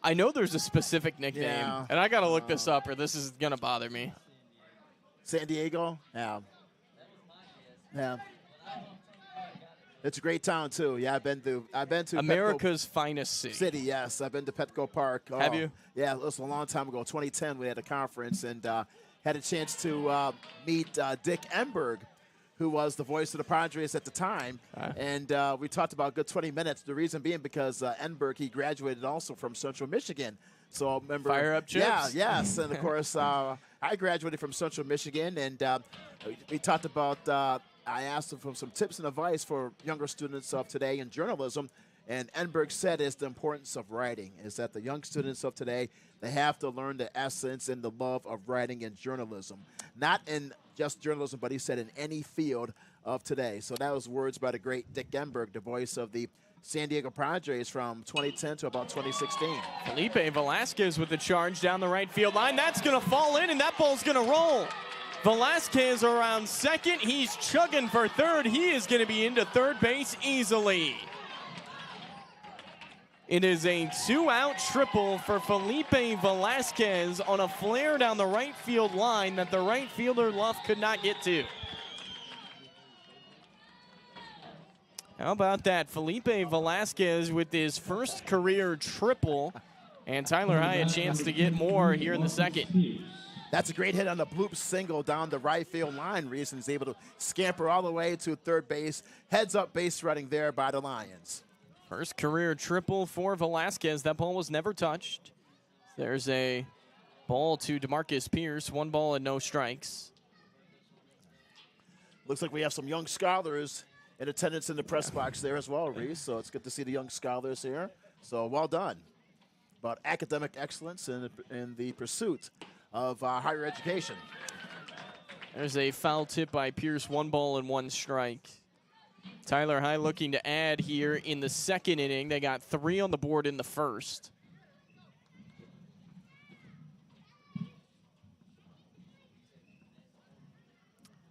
I know there's a specific nickname, and I got to look this up, or this is gonna bother me. San Diego, yeah. It's a great town too. Yeah, I've been to America's finest city. Yes, I've been to Petco Park. Have you? Yeah, it was a long time ago. 2010, we had a conference and had a chance to meet Dick Enberg, who was the voice of the Padres at the time. And we talked about a good 20 minutes. The reason being because Enberg, he graduated also from Central Michigan. So I remember. Fire up chips. Yeah, yes. And of course, I graduated from Central Michigan, and we talked about. I asked him for some tips and advice for younger students of today in journalism, and Enberg said is the importance of writing, is that the young students of today, they have to learn the essence and the love of writing in journalism. Not in just journalism, but he said in any field of today. So that was words by the great Dick Enberg, the voice of the San Diego Padres from 2010 to about 2016. Felipe Velasquez with the charge down the right field line. That's going to fall in, and that ball's going to roll. Velasquez around second. He's chugging for third. He is going to be into third base easily. It is a 2-out triple for Felipe Velasquez on a flare down the right field line that the right fielder Luff could not get to. How about that? Felipe Velasquez with his first career triple, and Tyler High a chance to get more here in the second. That's a great hit on the bloop single down the right field line. Reason's able to scamper all the way to third base. Heads up base running there by the Lions. First career triple for Velasquez. That ball was never touched. There's a ball to DeMarcus Pierce. 1 ball and no strikes. Looks like we have some young scholars in attendance in the press box there as well, Reese. So it's good to see the young scholars here. So well done. About academic excellence in the pursuit of higher education. There's a foul tip by Pierce. 1 ball and 1 strike. Tyler High looking to add here in the second inning. They got 3 on the board in the first.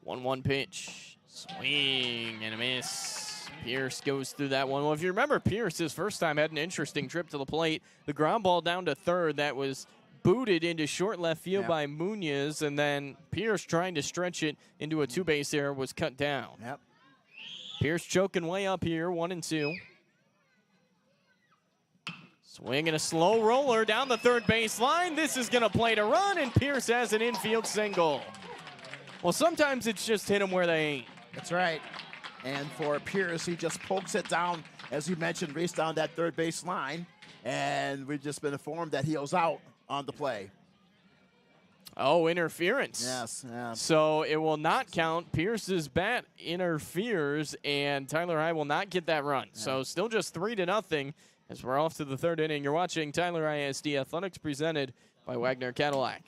One pitch. Swing and a miss. Pierce goes through that one. Well, if you remember, Pierce, his first time, had an interesting trip to the plate. The ground ball down to third that was booted into short left field by Munoz, and then Pierce trying to stretch it into a 2-base error was cut down. Yep. Pierce choking way up here, 1-2. Swing and a slow roller down the third base line. This is going to play to run, and Pierce has an infield single. Well, sometimes it's just hit them where they ain't. That's right. And for Pierce, he just pokes it down, as you mentioned, race down that third base line, and we've just been informed that he was out on the play. Oh, interference. Yes. Yeah. So it will not count. Pierce's bat interferes, and Tyler High will not get that run. Yeah. So still just 3-0 as we're off to the third inning. You're watching Tyler ISD Athletics presented by Wagner Cadillac.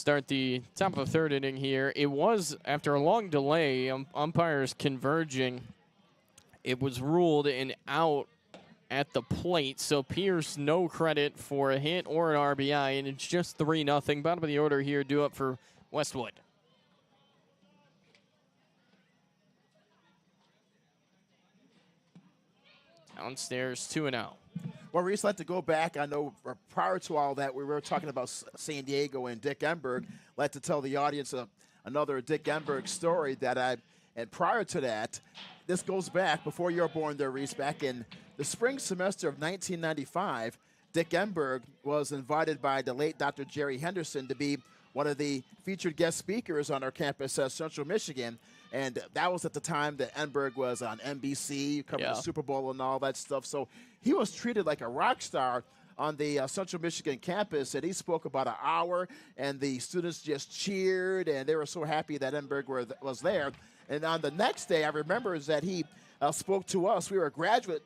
start the top of the third inning here. It was, after a long delay, umpires converging, it was ruled an out at the plate. So Pierce, no credit for a hit or an RBI, and it's just 3-0. Bottom of the order here, due up for Westwood. Downstairs, 2-0. Well, Reese, I'd like to go back. I know prior to all that, we were talking about San Diego and Dick Enberg. I'd like to tell the audience another Dick Enberg story and prior to that, this goes back before you were born there, Reese. Back in the spring semester of 1995, Dick Enberg was invited by the late Dr. Jerry Henderson to be one of the featured guest speakers on our campus at Central Michigan. And that was at the time that Enberg was on NBC, covering the Super Bowl and all that stuff. So he was treated like a rock star on the Central Michigan campus, and he spoke about an hour, and the students just cheered, and they were so happy that Enberg was there. And on the next day, I remember is that he spoke to us. We were graduate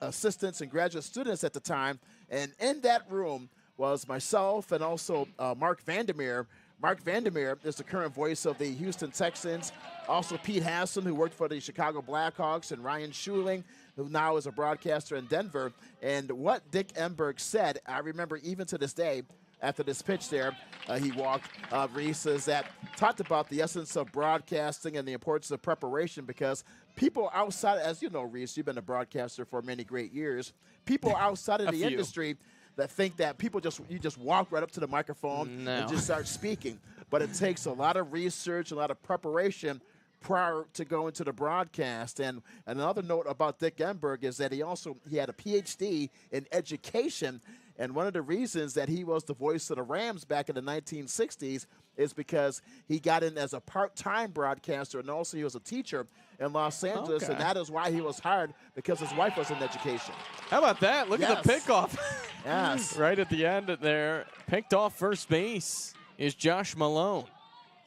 assistants and graduate students at the time, and in that room was myself and also Mark Vandermeer. Mark Vandermeer is the current voice of the Houston Texans. Also Pete Hassan, who worked for the Chicago Blackhawks, and Ryan Schuling, who now is a broadcaster in Denver. And what Dick Enberg said, I remember even to this day, after this pitch there, he walked, Reese, is that talked about the essence of broadcasting and the importance of preparation, because people outside, as you know, Reese, you've been a broadcaster for many great years, people outside of the industry that think that you just walk right up to the microphone and just start speaking. But it takes a lot of research, a lot of preparation prior to going to the broadcast. And another note about Dick Enberg is that he had a PhD in education. And one of the reasons that he was the voice of the Rams back in the 1960s is because he got in as a part-time broadcaster, and also he was a teacher in Los Angeles, and that is why he was hired, because his wife was in education. How about that? Look at the pickoff. Yes. Right at the end there. Picked off first base is Josh Malone.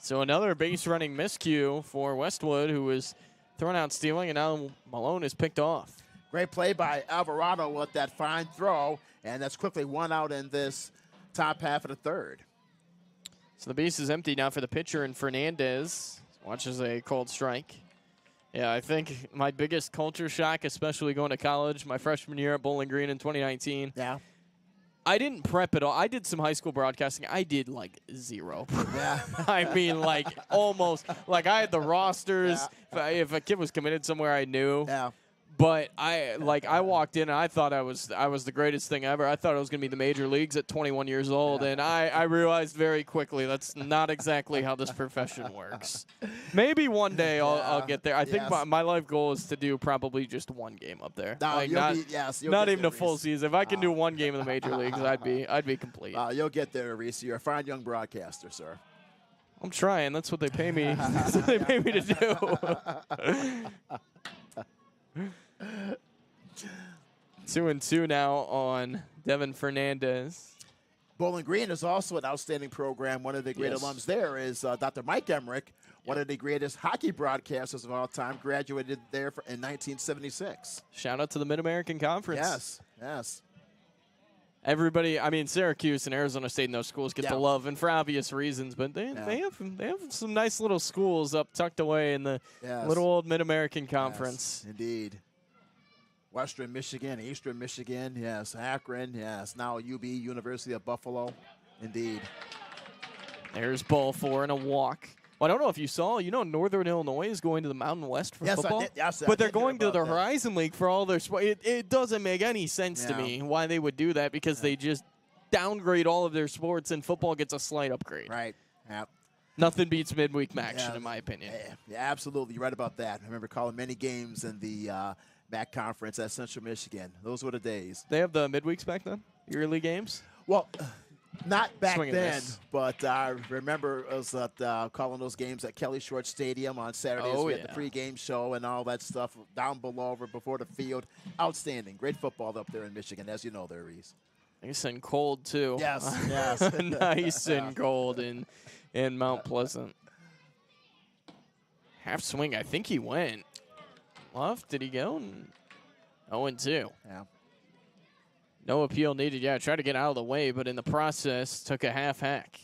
So another base running miscue for Westwood, who was thrown out stealing, and now Malone is picked off. Great play by Alvarado with that fine throw, and that's quickly one out in this top half of the third. So the base is empty now for the pitcher, and Fernandez watches a cold strike. Yeah, I think my biggest culture shock, especially going to college, my freshman year at Bowling Green in 2019. Yeah. I didn't prep at all. I did some high school broadcasting. I did like zero. Yeah. I mean, like almost. Like I had the rosters. Yeah. If a kid was committed somewhere, I knew. Yeah. But I walked in and I thought I was the greatest thing ever. I thought I was going to be the major leagues at 21 years old, and I realized very quickly that's not exactly how this profession works. Maybe one day I'll get there. I think my life goal is to do probably just one game up there. No, like not even a full season. If I can do one game in the major leagues, I'd be complete. You'll get there, Reese. You're a fine young broadcaster, sir. I'm trying. That's what they pay me. That's what they pay me to do. 2-2 now on Devin Fernandez. Bowling Green is also an outstanding program. One of the great alums there is Dr. Mike Emmerich, one of the greatest hockey broadcasters of all time, graduated there in 1976. Shout out to the Mid-American Conference. Yes. Everybody, I mean, Syracuse and Arizona State and those schools get the love, and for obvious reasons, but they have some nice little schools up tucked away in the little old Mid-American Conference. Yes, indeed. Western Michigan, Eastern Michigan, yes. Akron, yes. Now UB, University of Buffalo, indeed. There's ball four and a walk. Well, I don't know if you saw, Northern Illinois is going to the Mountain West for football. But they're going to the Horizon League for all their sport. It doesn't make any sense to me why they would do that, because they just downgrade all of their sports and football gets a slight upgrade. Right. Yep. Nothing beats midweek action, in my opinion. Yeah, absolutely. You're right about that. I remember calling many games in the MAC conference at Central Michigan. Those were the days. They have the midweeks back then? Yearly games? Well, not back then, but I remember us calling those games at Kelly Short Stadium on Saturdays. We had the pregame show and all that stuff down below or before the field. Outstanding. Great football up there in Michigan, as you know there, Reese. Nice and cold, too. Yes. Nice and cold in Mount Pleasant. Half swing, I think he went. Left, did he go? 0-2. Yeah. No appeal needed. Yeah, tried to get out of the way, but in the process, took a half hack.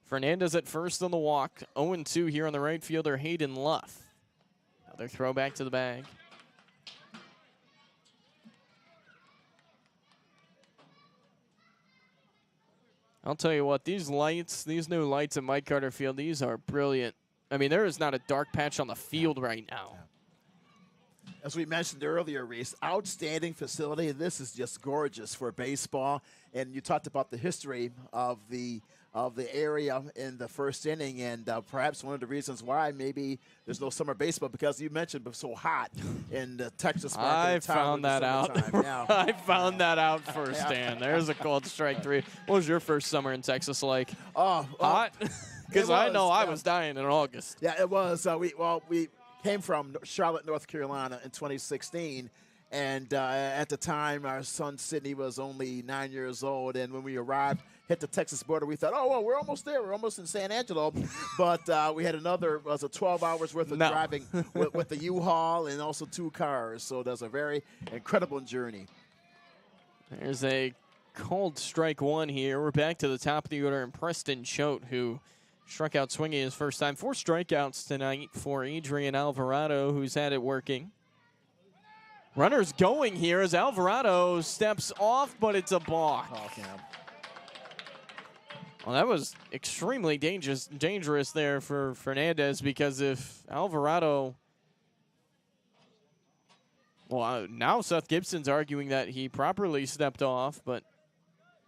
Fernandez at first on the walk. 0-2 here on the right fielder, Hayden Luff. Another throw back to the bag. I'll tell you what, these lights, these new lights at Mike Carter Field, these are brilliant. I mean, there is not a dark patch on the field right now. As we mentioned earlier, Reese, outstanding facility. This is just gorgeous for baseball. And you talked about the history of the area in the first inning, and perhaps one of the reasons why maybe there's no summer baseball, because you mentioned it was so hot in the Texas market. I found that out. Yeah. I found that out firsthand. There's a cold strike 3. What was your first summer in Texas like? Hot? Because I know I was dying in August. Yeah, it was. We came from Charlotte, North Carolina in 2016. And at the time, our son Sydney was only 9 years old. And when we arrived, hit the Texas border, we thought, oh, well, we're almost there. We're almost in San Angelo. But we had another, 12 hours worth of driving with the U-Haul and also 2 cars. So that's a very incredible journey. There's a cold strike 1 here. We're back to the top of the order, and Preston Choate, who struck out swinging his first time. 4 strikeouts tonight for Adrian Alvarado, who's had it working. Runners going here as Alvarado steps off, but it's a balk. Well, that was extremely dangerous there for Fernandez, because if Alvarado... Well, now Seth Gibson's arguing that he properly stepped off, but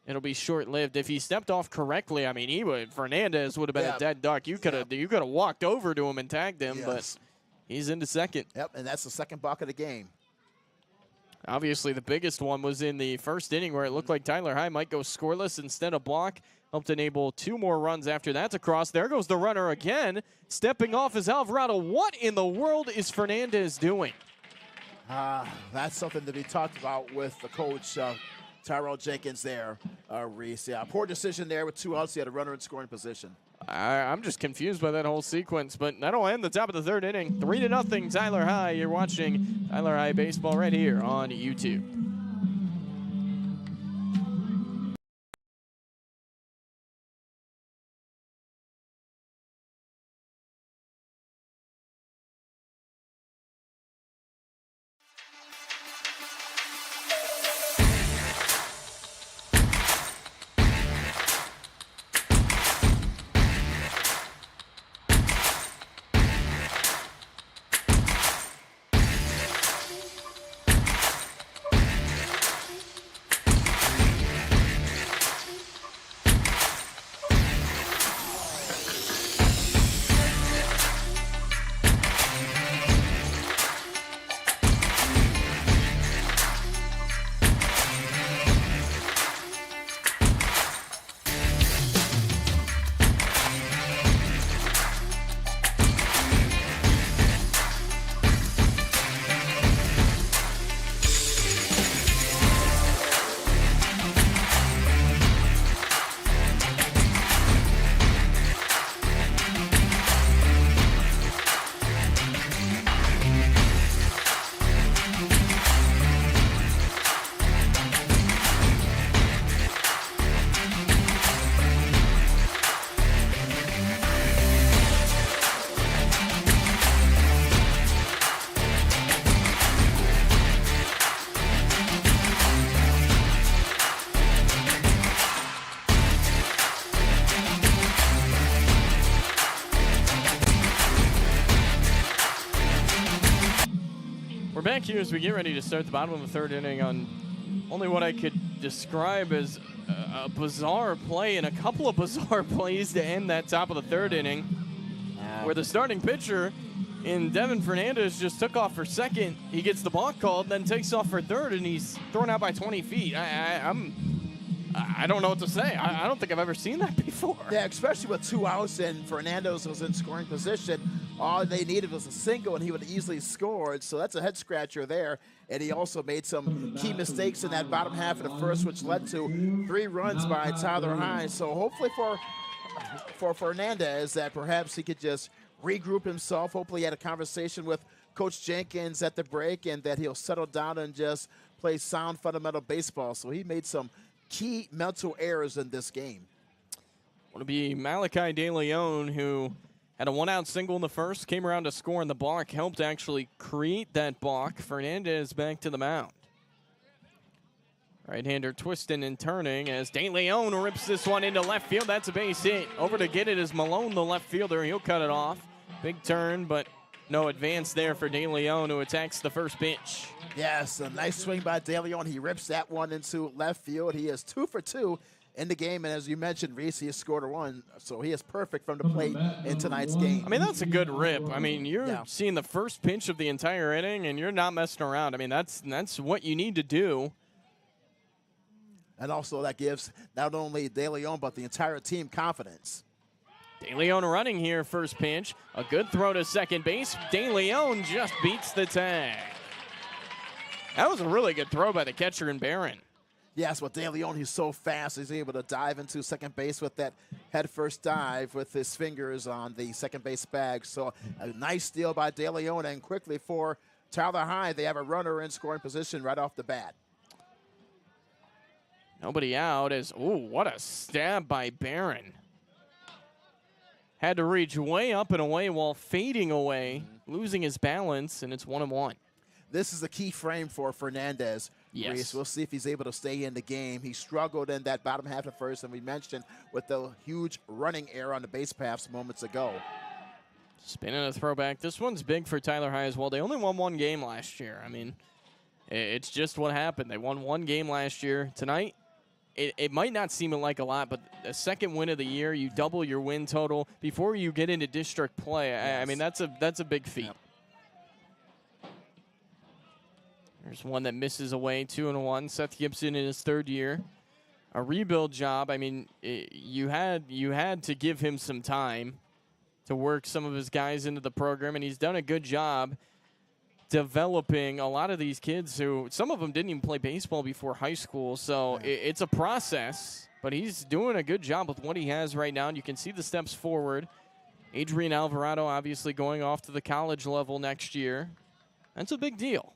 it'll be short-lived. If he stepped off correctly, I mean, Fernandez would have been a dead duck. You could have walked over to him and tagged him, but he's into second. Yep, and that's the second balk of the game. Obviously, the biggest one was in the first inning, where it looked like Tyler High might go scoreless instead of block. Helped enable 2 more runs after that to cross. There goes the runner again. Stepping off is Alvarado. What in the world is Fernandez doing? That's something to be talked about with the coach, Tyrell Jenkins there, Reese. Yeah, poor decision there with 2 outs. He had a runner in scoring position. I'm just confused by that whole sequence, but that'll end the top of the 3rd inning. 3-0, Tyler High. You're watching Tyler High Baseball right here on YouTube. Back here as we get ready to start the bottom of the 3rd inning on only what I could describe as a bizarre play and a couple of bizarre plays to end that top of the 3rd inning, where the starting pitcher in Devin Fernandez just took off for second. He gets the balk called, then takes off for 3rd, and he's thrown out by 20 feet. I don't know what to say. I don't think I've ever seen that before. Yeah, especially with 2 outs and Fernandez was in scoring position. All they needed was a single, and he would have easily scored. So that's a head-scratcher there. And he also made some key mistakes in that bottom half of the first, which led to 3 runs by Tyler High. So hopefully for Fernandez that perhaps he could just regroup himself. Hopefully he had a conversation with Coach Jenkins at the break, and that he'll settle down and just play sound fundamental baseball. So he made some key mental errors in this game. It'll be Malachi De Leon, who had a one-out single in the first, came around to score in the balk, helped actually create that balk. Fernandez back to the mound. Right-hander twisting and turning as De Leon rips this one into left field. That's a base hit. Over to get it is Malone, the left fielder. He'll cut it off. Big turn, but no advance there for De Leon, who attacks the first pitch. Yes, a nice swing by De Leon. He rips that one into left field. He is 2 for 2 in the game, and as you mentioned, Reese, he has scored a run, so he is perfect from the plate in tonight's game. I mean, that's a good rip. I mean, you're seeing the first pitch of the entire inning, and you're not messing around. I mean, that's what you need to do. And also that gives not only De Leon but the entire team confidence. De Leon running here, first pitch. A good throw to second base. De Leon just beats the tag. That was a really good throw by the catcher in Barron. Yes, but De Leon, he's so fast. He's able to dive into second base with that head-first dive with his fingers on the second base bag. So a nice steal by De Leon, and quickly for Tyler High, they have a runner in scoring position right off the bat. Nobody out as, ooh, what a stab by Barron. Had to reach way up and away while fading away, losing his balance, and it's 1-1. This is a key frame for Fernandez. Yes. Reese. We'll see if he's able to stay in the game. He struggled in that bottom half of first, and we mentioned with the huge running error on the base paths moments ago. Spinning a throwback. This one's big for Tyler High as well. They only won one game last year. I mean, it's just what happened. They won one game last year. Tonight, it might not seem like a lot, but a second win of the year, you double your win total before you get into district play. Yes. I mean, that's a big feat. Yep. There's one that misses away, 2-1. Seth Gibson in his third year. A rebuild job. I mean, you had to give him some time to work some of his guys into the program, and he's done a good job developing a lot of these kids who, some of them didn't even play baseball before high school. So it's a process, but he's doing a good job with what he has right now, and you can see the steps forward. Adrian Alvarado obviously going off to the college level next year. That's a big deal.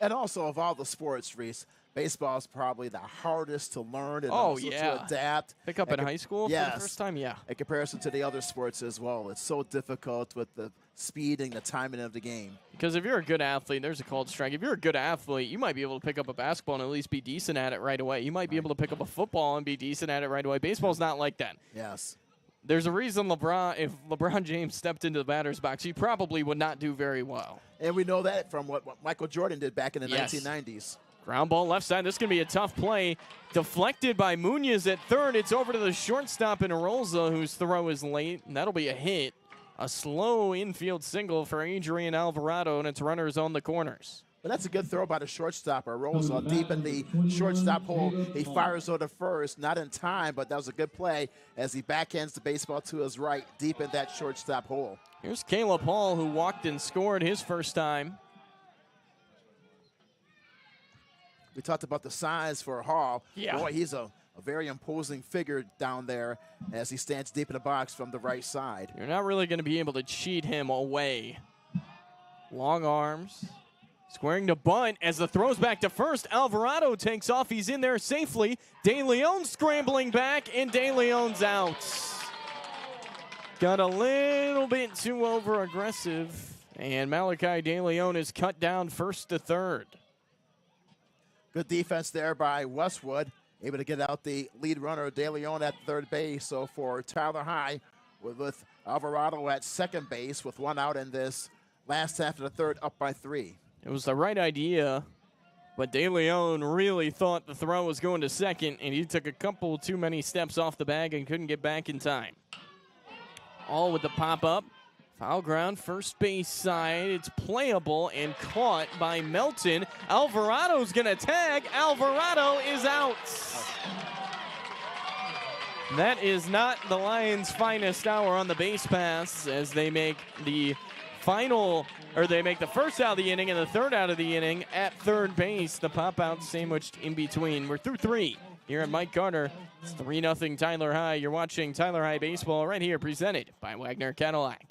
And also, of all the sports, Reese, baseball is probably the hardest to learn and also to adapt. Pick up in high school for the first time, in comparison to the other sports as well. It's so difficult with the speed and the timing of the game. Because if you're a good athlete, there's a called strike. If you're a good athlete, you might be able to pick up a basketball and at least be decent at it right away. You might be able to pick up a football and be decent at it right away. Baseball's not like that. Yes. There's a reason if LeBron James stepped into the batter's box, he probably would not do very well. And we know that from what Michael Jordan did back in the 1990s. Ground ball left side. This is going to be a tough play. Deflected by Munoz at third. It's over to the shortstop in Arolza, whose throw is late. And that'll be a hit. A slow infield single for Adrian Alvarado, and it's runners on the corners. But that's a good throw by the shortstop. Arolza deep in the shortstop hole. He fires over first, not in time, but that was a good play as he backhands the baseball to his right, deep in that shortstop hole. Here's Caleb Hall, who walked and scored his first time. We talked about the size for Hall. Yeah. Boy, he's a very imposing figure down there as he stands deep in the box from the right side. You're not really going to be able to cheat him away. Long arms. Squaring to bunt as the throw's back to first. Alvarado takes off. He's in there safely. De Leon scrambling back, and De Leon's out. Got a little bit too over-aggressive, and Malachi De Leon is cut down first to third. Good defense there by Westwood. Able to get out the lead runner, De Leon, at third base. So for Tyler High, with Alvarado at second base with one out in this last half of the third, up by 3. It was the right idea, but De Leon really thought the throw was going to second, and he took a couple too many steps off the bag and couldn't get back in time. All with the pop-up. Foul ground, first base side. It's playable and caught by Melton. Alvarado's going to tag. Alvarado is out. That is not the Lions' finest hour on the base pass as they make the first out of the inning and the third out of the inning at third base. The pop-out sandwiched in between. We're through 3 here at Mike Carter. It's 3-0 Tyler High. You're watching Tyler High Baseball right here, presented by Wagner Cadillac.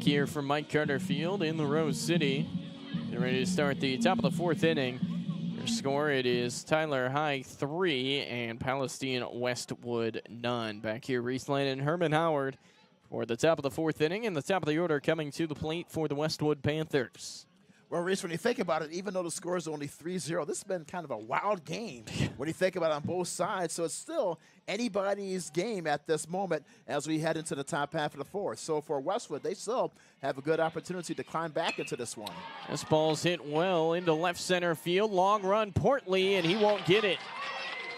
here from Mike Carter Field in the Rose City. Getting ready to start the top of the fourth inning. Your score, it is Tyler High 3 and Palestine Westwood none. Back here, Reese Lane and Herman Howard for the top of the fourth inning, and the top of the order coming to the plate for the Westwood Panthers. Well, Reese, when you think about it, even though the score is only 3-0, this has been kind of a wild game when you think about it on both sides. So it's still anybody's game at this moment as we head into the top half of the fourth. So for Westwood, they still have a good opportunity to climb back into this one. This ball's hit well into left center field. Long run, Portley, and he won't get it.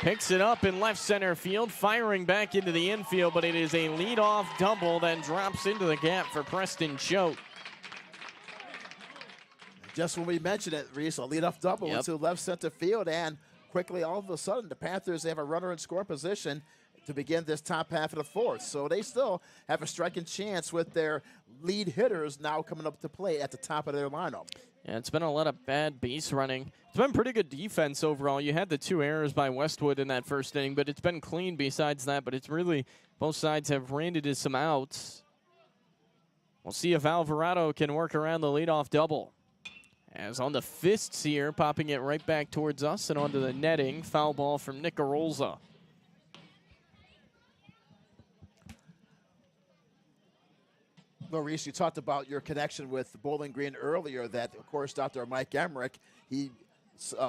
Picks it up in left center field, firing back into the infield, but it is a leadoff double that drops into the gap for Preston Choate. Just when we mentioned it, Reese, a leadoff double into left center field, and quickly, all of a sudden, the Panthers have a runner in score position to begin this top half of the fourth. So they still have a striking chance with their lead hitters now coming up to play at the top of their lineup. Yeah, it's been a lot of bad base running. It's been pretty good defense overall. You had the 2 errors by Westwood in that first inning, but it's been clean besides that. But it's really, both sides have ran into some outs. We'll see if Alvarado can work around the leadoff double. As on the fists here, popping it right back towards us and onto the netting. Foul ball from Nick Arolza. Well, Reese, you talked about your connection with Bowling Green earlier, that, of course, Dr. Mike Emmerich, he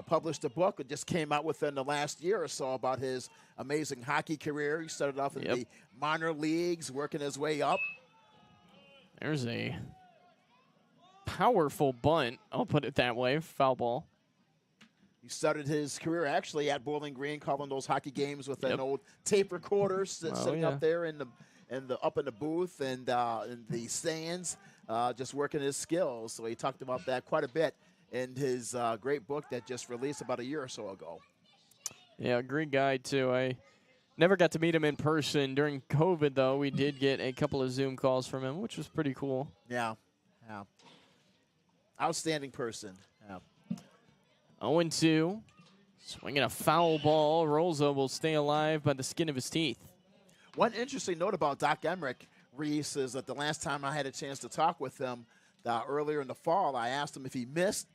published a book that just came out within the last year or so about his amazing hockey career. He started off in the minor leagues, working his way up. There's a powerful bunt, I'll put it that way. Foul ball. He started his career actually at Bowling Green, calling those hockey games with an old tape recorder, sitting up there in the booth and in the stands, just working his skills. So he talked about that quite a bit in his great book that just released about a year or so ago. Yeah, great guy too. I never got to meet him in person during COVID, though. We did get a couple of Zoom calls from him, which was pretty cool. Yeah. Outstanding person. Yeah. 0-2. Swinging a foul ball. Rolzo will stay alive by the skin of his teeth. One interesting note about Doc Emmerich, Reese, is that the last time I had a chance to talk with him earlier in the fall, I asked him if he missed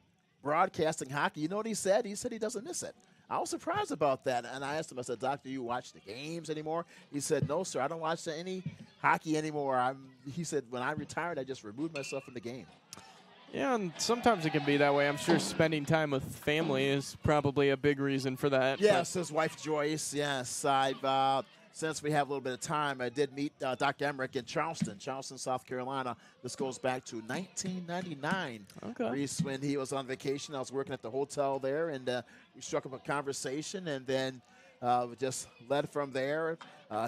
broadcasting hockey. You know what he said? He said he doesn't miss it. I was surprised about that, and I asked him, I said, Doc, do you watch the games anymore? He said, no, sir, I don't watch any hockey anymore. He said, when I retired, I just removed myself from the game. Yeah, and sometimes it can be that way. I'm sure spending time with family is probably a big reason for that. Yes, his wife Joyce. Yes, since we have a little bit of time, I did meet Dr. Emmerich in Charleston, South Carolina. This goes back to 1999. Okay. Reese, when he was on vacation, I was working at the hotel there, and we struck up a conversation, and then just led from there.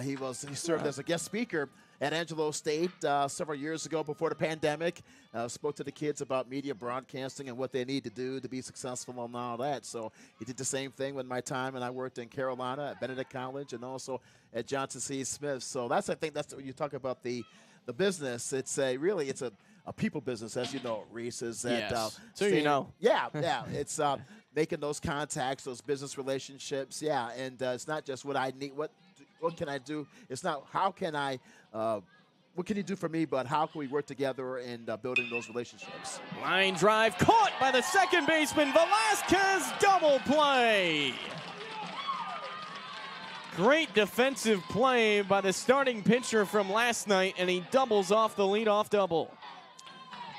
He served as a guest speaker at Angelo State several years ago before the pandemic. Spoke to the kids about media broadcasting and what they need to do to be successful and all that. So he did the same thing with my time, and I worked in Carolina at Benedict College and also at Johnson C. Smith. So I think that's when you talk about the business. It's a people business, as you know, Reese. Is that yes. So you know. Yeah. It's making those contacts, those business relationships. Yeah, and it's not just what I need. What can I do? It's not how can I. What can you do for me, but how can we work together in building those relationships? Line drive caught by the second baseman. Velasquez double play. Great defensive play by the starting pitcher from last night, and he doubles off the leadoff double.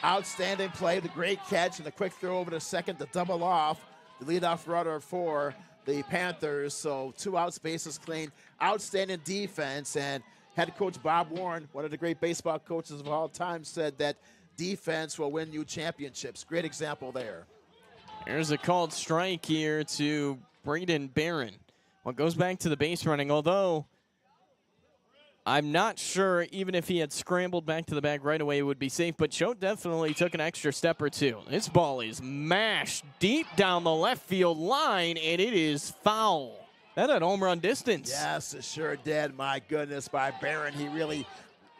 Outstanding play, the great catch, and the quick throw over to second to double off the leadoff runner for the Panthers. So 2 outs, bases clean. Outstanding defense, and head coach Bob Warren, one of the great baseball coaches of all time, said that defense will win you championships. Great example there. There's a called strike here to Braden Barron. Well, it goes back to the base running, although I'm not sure even if he had scrambled back to the bag right away it would be safe, but Choate definitely took an extra step or two. This ball is mashed deep down the left field line, and it is foul. That at home run distance. Yes, it sure did. My goodness, by Barron. He really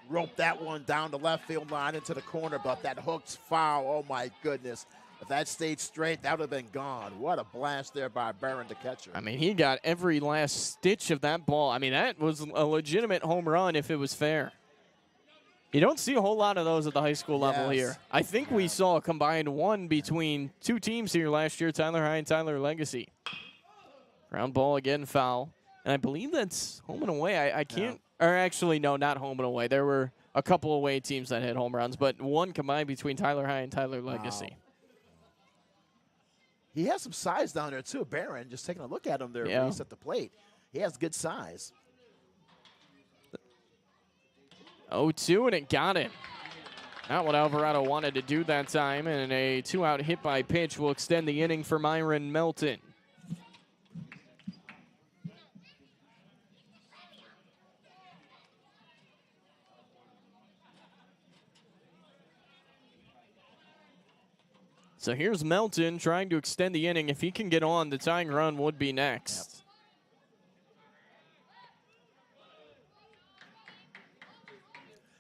roped that one down the left field line into the corner, but that hook's foul. Oh, my goodness. If that stayed straight, that would have been gone. What a blast there by Barron, the catcher. I mean, he got every last stitch of that ball. I mean, that was a legitimate home run if it was fair. You don't see a whole lot of those at the high school level Yes. here. I think we saw a combined one between two teams here last year, Tyler High and Tyler Legacy. Ground ball again, foul. And I believe that's home and away. I can't, or actually, no, not home and away. There were a couple away teams that hit home runs, but one combined between Tyler High and Tyler Legacy. Wow. He has some size down there, too. Barron, just taking a look at him there Yeah. when he's at the plate. He has good size. 0-2, and it got it. Not what Alvarado wanted to do that time, and a 2-out hit by pitch will extend the inning for Myron Melton. So here's Melton trying to extend the inning. If he can get on, the tying run would be next. Yep.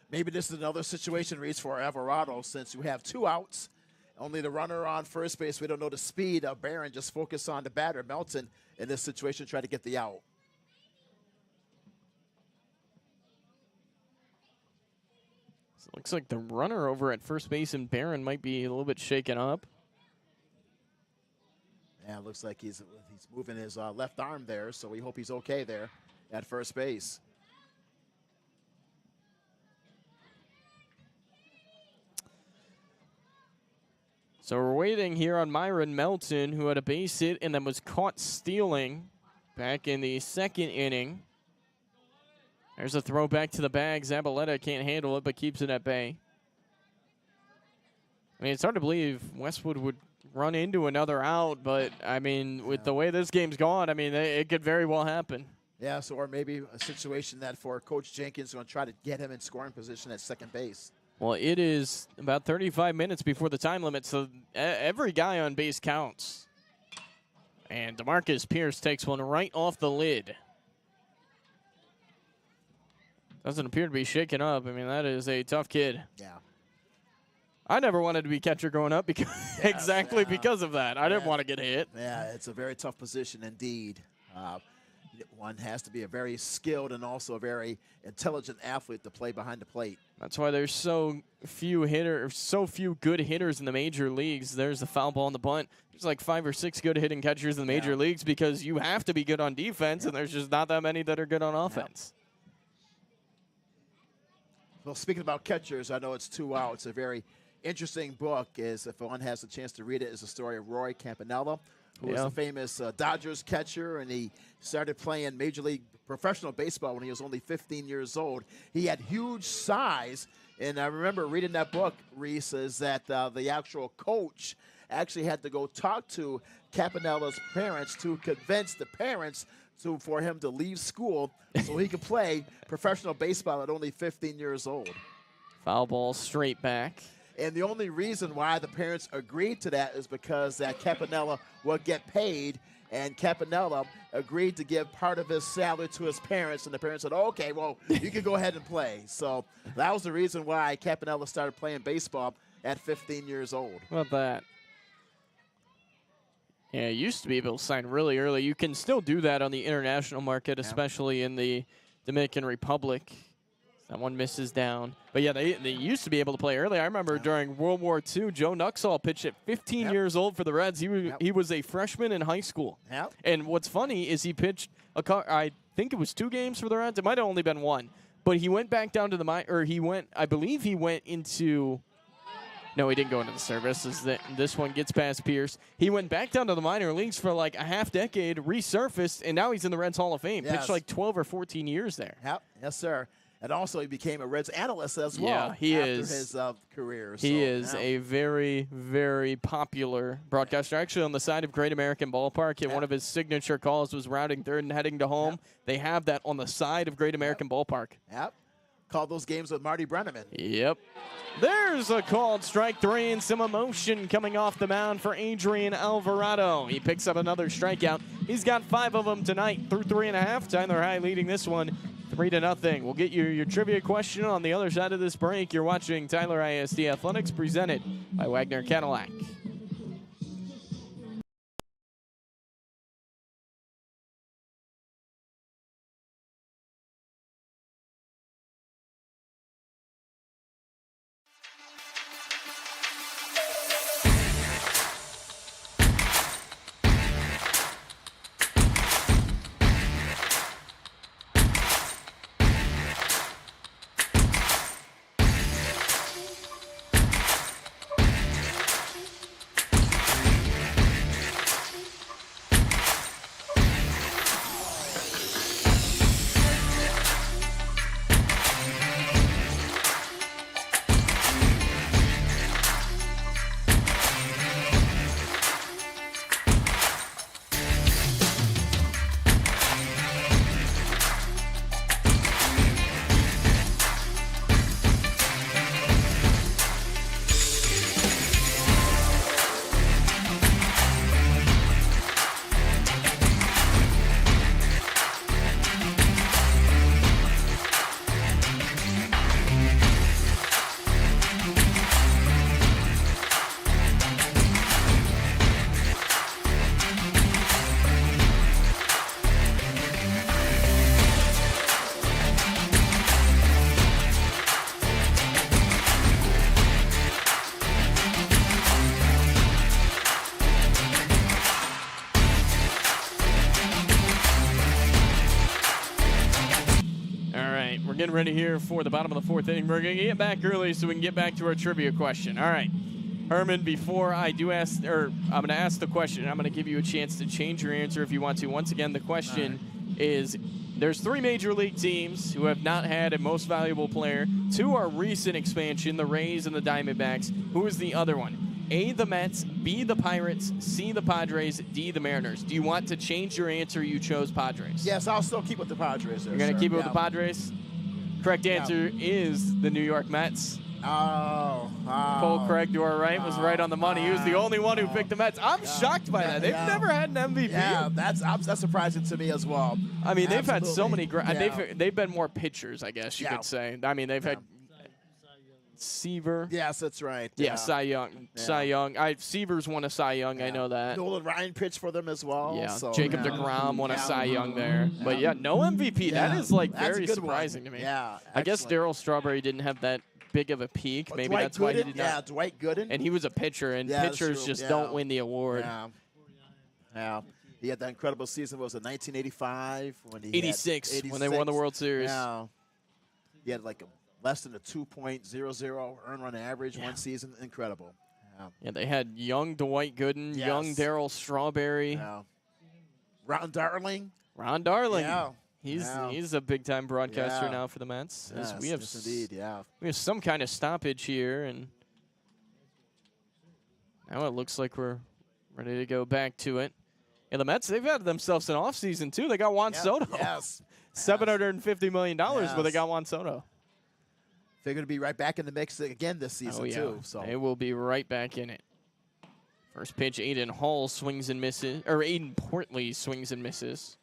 Maybe this is another situation, Reese, for Alvarado, since you have 2 outs, only the runner on first base. We don't know the speed of Barron. Just focus on the batter, Melton, in this situation, try to get the out. So it looks like the runner over at first base and Barron might be a little bit shaken up. Yeah, it looks like he's moving his left arm there, so we hope he's okay there at first base. So we're waiting here on Myron Melton, who had a base hit and then was caught stealing back in the second inning. There's a throw back to the bag. Zabaleta can't handle it, but keeps it at bay. I mean, it's hard to believe Westwood would run into another out, but, I mean, with the way this game's gone, I mean, it could very well happen. Yeah, so or maybe a situation that for Coach Jenkins going to try to get him in scoring position at second base. Well, it is about 35 minutes before the time limit, so every guy on base counts. And DeMarcus Pierce takes one right off the lid. Doesn't appear to be shaken up. I mean, that is a tough kid. Yeah. I never wanted to be catcher growing up because exactly because of that. I didn't want to get hit. Yeah, it's a very tough position indeed. One has to be a very skilled and also a very intelligent athlete to play behind the plate. That's why there's so few good hitters in the major leagues. There's the foul ball on the bunt. There's like 5 or 6 good hitting catchers in the major leagues because you have to be good on defense, and there's just not that many that are good on offense. Well, speaking about catchers, I know it's 2 outs. A very interesting book is, if one has a chance to read it, is the story of Roy Campanella, who was a famous Dodgers catcher, and he started playing Major League professional baseball when he was only 15 years old. He had huge size, and I remember reading that book, Reese, is that the actual coach actually had to go talk to Campanella's parents to convince the parents for him to leave school so he could play professional baseball at only 15 years old. Foul ball straight back. And the only reason why the parents agreed to that is because that Campanella would get paid, and Campanella agreed to give part of his salary to his parents, and the parents said, okay, well, you can go ahead and play. So that was the reason why Campanella started playing baseball at 15 years old. How about that? Yeah, you used to be able to sign really early. You can still do that on the international market, especially in the Dominican Republic. That one misses down. But, yeah, they used to be able to play early. I remember during World War II, Joe Nuxall pitched at 15 years old for the Reds. He was a freshman in high school. And what's funny is he pitched, I think it was 2 games for the Reds. It might have only been 1. But he went back down to the I believe he went into – no, he didn't go into the service. This one gets past Pierce. He went back down to the minor leagues for like a half decade, resurfaced, and now he's in the Reds Hall of Fame. Yes. Pitched like 12 or 14 years there. Yep. Yes, sir. And also he became a Reds analyst as well after his career. He is a very, very popular broadcaster. Actually, on the side of Great American Ballpark, one of his signature calls was rounding third and heading to home. They have that on the side of Great American Ballpark. Yep. Called those games with Marty Brenneman. Yep. There's a called strike 3 and some emotion coming off the mound for Adrian Alvarado. He picks up another strikeout. He's got 5 of them tonight through 3.5. Tyler High leading this one 3-0. We'll get you your trivia question on the other side of this break. You're watching Tyler ISD Athletics presented by Wagner Cadillac. right, we're getting ready here for the bottom of the fourth inning. We're going to get back early so we can get back to our trivia question. All right, Herman, before I do ask, or I'm going to ask the question, I'm going to give you a chance to change your answer if you want to. Once again, the question is, there's 3 major league teams who have not had a most valuable player. 2 are recent expansion, the Rays and the Diamondbacks. Who is the other one? A, the Mets, B, the Pirates, C, the Padres, D, the Mariners. Do you want to change your answer? You chose Padres. Yes, I'll still keep with the Padres. You're going to keep it with the Padres? Correct answer is the New York Mets. Cole Craig, to our right, was right on the money. He was the only one who picked the Mets. I'm shocked by that. They've never had an MVP. Yeah, that's surprising to me as well. I mean, they've had so many great. They've been more pitchers, I guess you could say. I mean, they've had Seaver. Yes, that's right. Yeah, Cy Young. Yeah. Cy Young. Seaver's won a Cy Young. I know that. Nolan Ryan pitched for them as well. Yeah. So, Jacob deGrom won a Cy Young there. But yeah, no MVP. That is like very surprising to me. Yeah. I guess Darryl Strawberry didn't have that big of a peak. Maybe Dwight that's Gooden, why he did not. Yeah, Dwight Gooden. And he was a pitcher, and pitchers just don't win the award. Yeah. He had that incredible season. What was it, 1985? 86, when they won the World Series. Yeah. He had like less than a 2.00 earned run average one season. Incredible. Yeah, they had young Dwight Gooden, young Darryl Strawberry. Yeah. Ron Darling. Yeah. He's a big-time broadcaster now for the Mets. Yes, we have indeed, we have some kind of stoppage here, and now it looks like we're ready to go back to it. And the Mets, they've had themselves an offseason, too. They got Juan Soto. Yes. $750 million, but they got Juan Soto. They're going to be right back in the mix again this season, too. So they will be right back in it. First pitch, Aiden Hall swings and misses, or Aiden Portley swings and misses.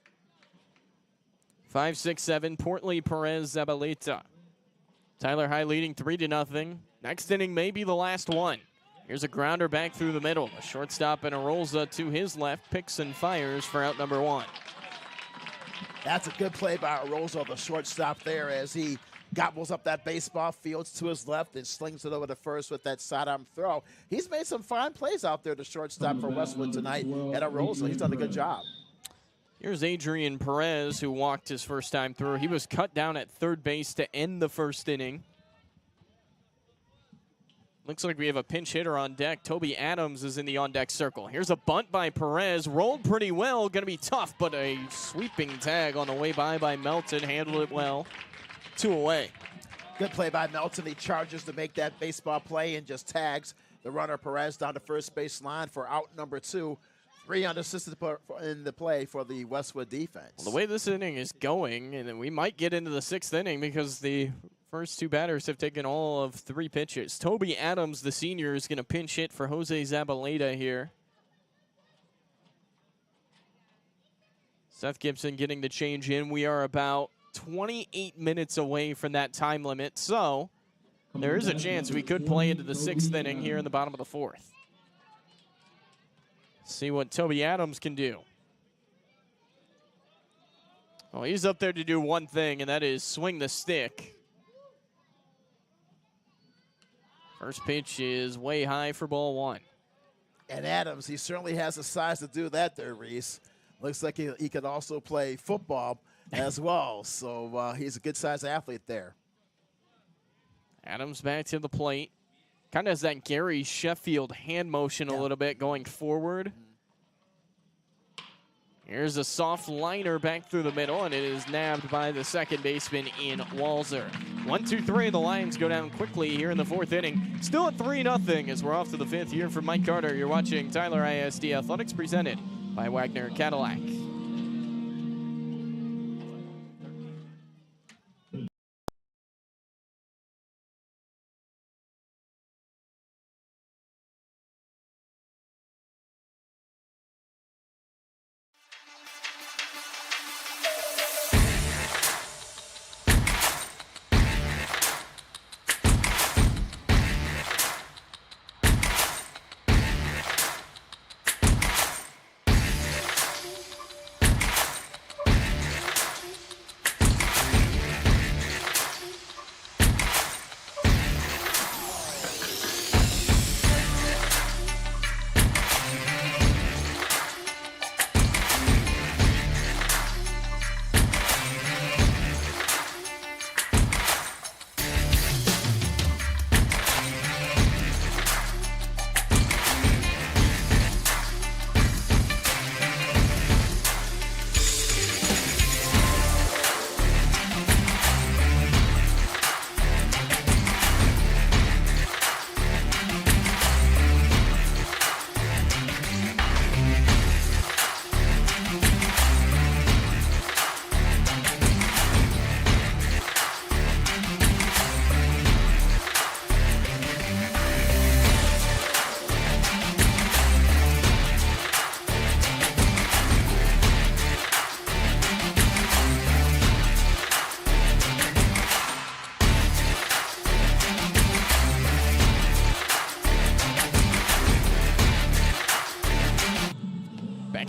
5-6-7, Portley, Perez, Zabaleta. Tyler High leading 3-0. Next inning may be the last one. Here's a grounder back through the middle. A shortstop and Arolza to his left, picks and fires for out number 1. That's a good play by Arolza, the shortstop there, as he gobbles up that baseball, fields to his left, and slings it over to first with that sidearm throw. He's made some fine plays out there, the shortstop for Westwood tonight, and Arolza. He's done a good job. Here's Adrian Perez, who walked his first time through. He was cut down at third base to end the first inning. Looks like we have a pinch hitter on deck. Toby Adams is in the on-deck circle. Here's a bunt by Perez. Rolled pretty well. Going to be tough, but a sweeping tag on the way by Melton. Handled it well. 2 away. Good play by Melton. He charges to make that baseball play and just tags the runner Perez down to first base line for out number 2. 3 unassisted in the play for the Westwood defense. Well, the way this inning is going, and then we might get into the 6th inning because the first 2 batters have taken all of 3 pitches. Toby Adams, the senior, is going to pinch hit for Jose Zabaleta here. Seth Gibson getting the change in. We are about 28 minutes away from that time limit, so there is a chance we could play into the 6th inning here in the bottom of the 4th. See what Toby Adams can do. Well, he's up there to do one thing, and that is swing the stick. First pitch is way high for ball 1. And Adams, he certainly has the size to do that there, Reese. Looks like he can also play football as well. So he's a good-sized athlete there. Adams back to the plate. Kind of has that Gary Sheffield hand motion a little bit going forward. Here's a soft liner back through the middle, and it is nabbed by the second baseman in Walzer. 1-2-3, the Lions go down quickly here in the 4th inning. Still at 3-0 as we're off to the 5th here from Mike Carter. You're watching Tyler ISD Athletics presented by Wagner Cadillac.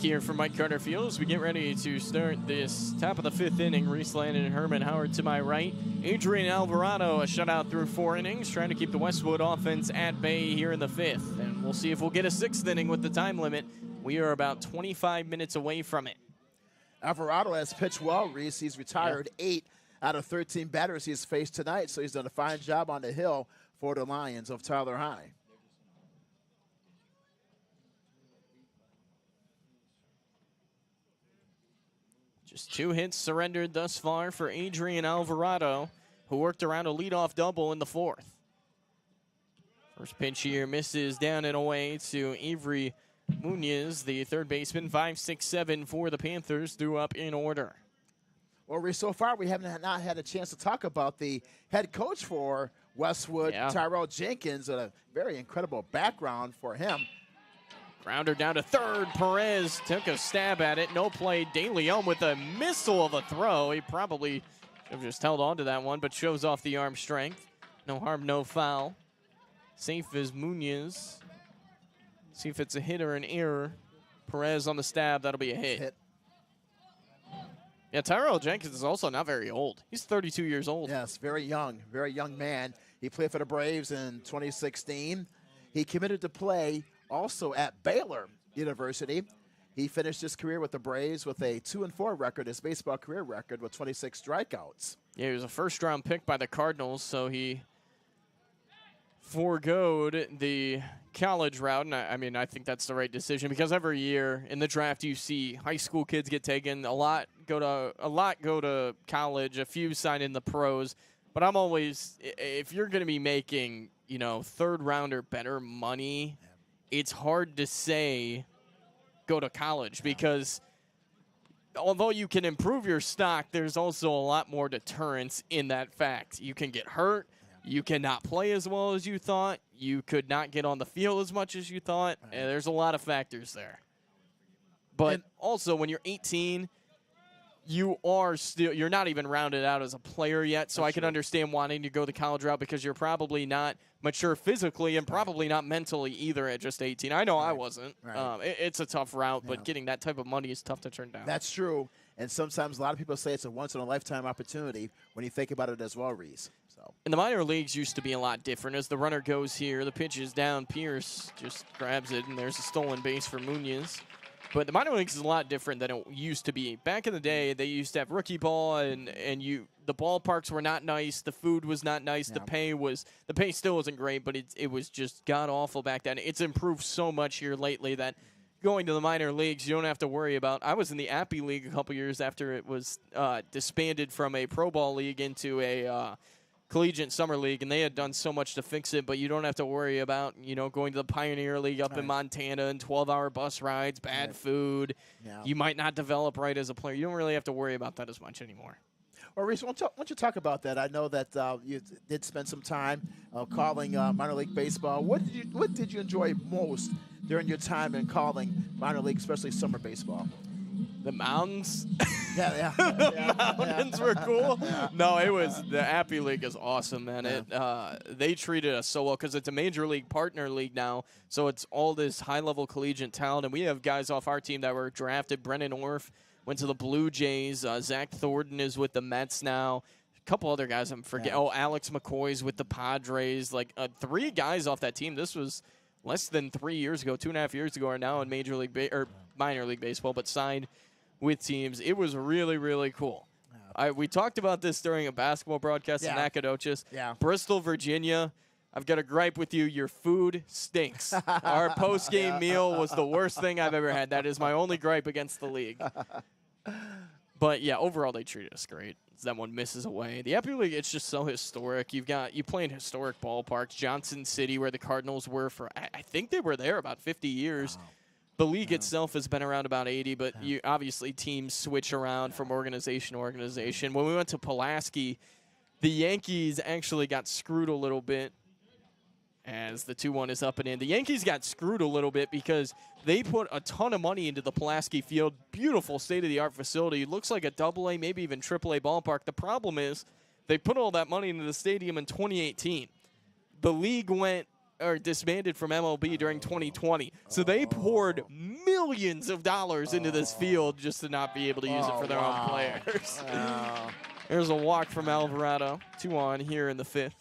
here from Mike Carter Field as we get ready to start this top of the 5th inning. Reese Landon and Herman Howard to my right. Adrian Alvarado, a shutout through 4 innings, trying to keep the Westwood offense at bay here in the 5th. And we'll see if we'll get a 6th inning with the time limit. We are about 25 minutes away from it. Alvarado has pitched well, Reese. He's retired 8 out of 13 batters he's faced tonight, so he's done a fine job on the hill for the Lions of Tyler High. Just 2 hits surrendered thus far for Adrian Alvarado, who worked around a leadoff double in the 4th. First pitch here misses down and away to Avery Munoz, the third baseman. 5, 6, 7 for the Panthers, threw up in order. Well, Reese, so far we haven't not had a chance to talk about the head coach for Westwood, Tyrell Jenkins. A very incredible background for him. Grounder down to third. Perez took a stab at it. No play. De Leon with a missile of a throw. He probably should have just held on to that one, but shows off the arm strength. No harm, no foul. Safe as Munoz. See if it's a hit or an error. Perez on the stab. That'll be a hit. Yeah, Tyrell Jenkins is also not very old. He's 32 years old. Yes, very young man. He played for the Braves in 2016. He committed to play also at Baylor University. He finished his career with the Braves with a 2-4 record, his baseball career record, with 26 strikeouts. Yeah, he was a first-round pick by the Cardinals, so he foregoed the college route. And I think that's the right decision because every year in the draft you see high school kids get taken. A lot go to college. A few sign in the pros. But I'm always, if you're going to be making, third round or better money, it's hard to say go to college because although you can improve your stock, there's also a lot more deterrence in that fact. You can get hurt. You cannot play as well as you thought. You could not get on the field as much as you thought. And there's a lot of factors there. But also when you're 18, you're not even rounded out as a player yet. So I can understand wanting to go the college route because you're probably not mature physically and probably not mentally either at just 18. I know I wasn't. It's a tough route, but getting that type of money is tough to turn down. That's true. And sometimes a lot of people say it's a once-in-a-lifetime opportunity when you think about it as well, Reese. And the minor leagues used to be a lot different. As the runner goes here, the pitch is down. Pierce just grabs it, and there's a stolen base for Munoz. But the minor leagues is a lot different than it used to be. Back in the day, they used to have rookie ball, and the ballparks were not nice. The food was not nice. The pay still wasn't great, but it was just god awful back then. It's improved so much here lately that going to the minor leagues, you don't have to worry about. I was in the Appy League a couple years after it was disbanded from a pro ball league into a collegiate summer league, and they had done so much to fix it, but you don't have to worry about, going to the Pioneer League up in Montana and 12-hour bus rides, bad food. You might not develop right as a player. You don't really have to worry about that as much anymore. Well, Reese, why don't you talk about that? I know that you did spend some time calling minor league baseball. What did you enjoy most during your time in calling minor league, especially summer baseball? The mountains. The mountains were cool. No, it was the Appy League is awesome, man. They treated us so well because it's a major league partner league now, so it's all this high-level collegiate talent, and we have guys off our team that were drafted. Brennan Orff went to the Blue Jays. Zach Thornton is with the Mets now. A couple other guys I'm forgetting. Oh, Alex McCoy's with the Padres. Like 3 guys off that team. This was less than 3 years ago, 2.5 years ago, are now in major league or minor league baseball, but signed with teams. It was really, really cool. We talked about this during a basketball broadcast in Nacogdoches. Bristol, Virginia. I've got a gripe with you. Your food stinks. Our post-game meal was the worst thing I've ever had. That is my only gripe against the league. But, overall they treated us great. That one misses away. The Epi League, it's just so historic. You play in historic ballparks. Johnson City, where the Cardinals were for, I think they were there about 50 years. Wow. The league itself has been around about 80, but obviously teams switch around from organization to organization. When we went to Pulaski, the Yankees actually got screwed a little bit as the 2-1 is up and in. The Yankees got screwed a little bit because they put a ton of money into the Pulaski Field. Beautiful state-of-the-art facility. It looks like a AA, maybe even AAA ballpark. The problem is they put all that money into the stadium in 2018. The league went disbanded from MLB during 2020. So they poured millions of dollars into this field just to not be able to use it for their own players. There's a walk from Alvarado. 2 on here in the 5th.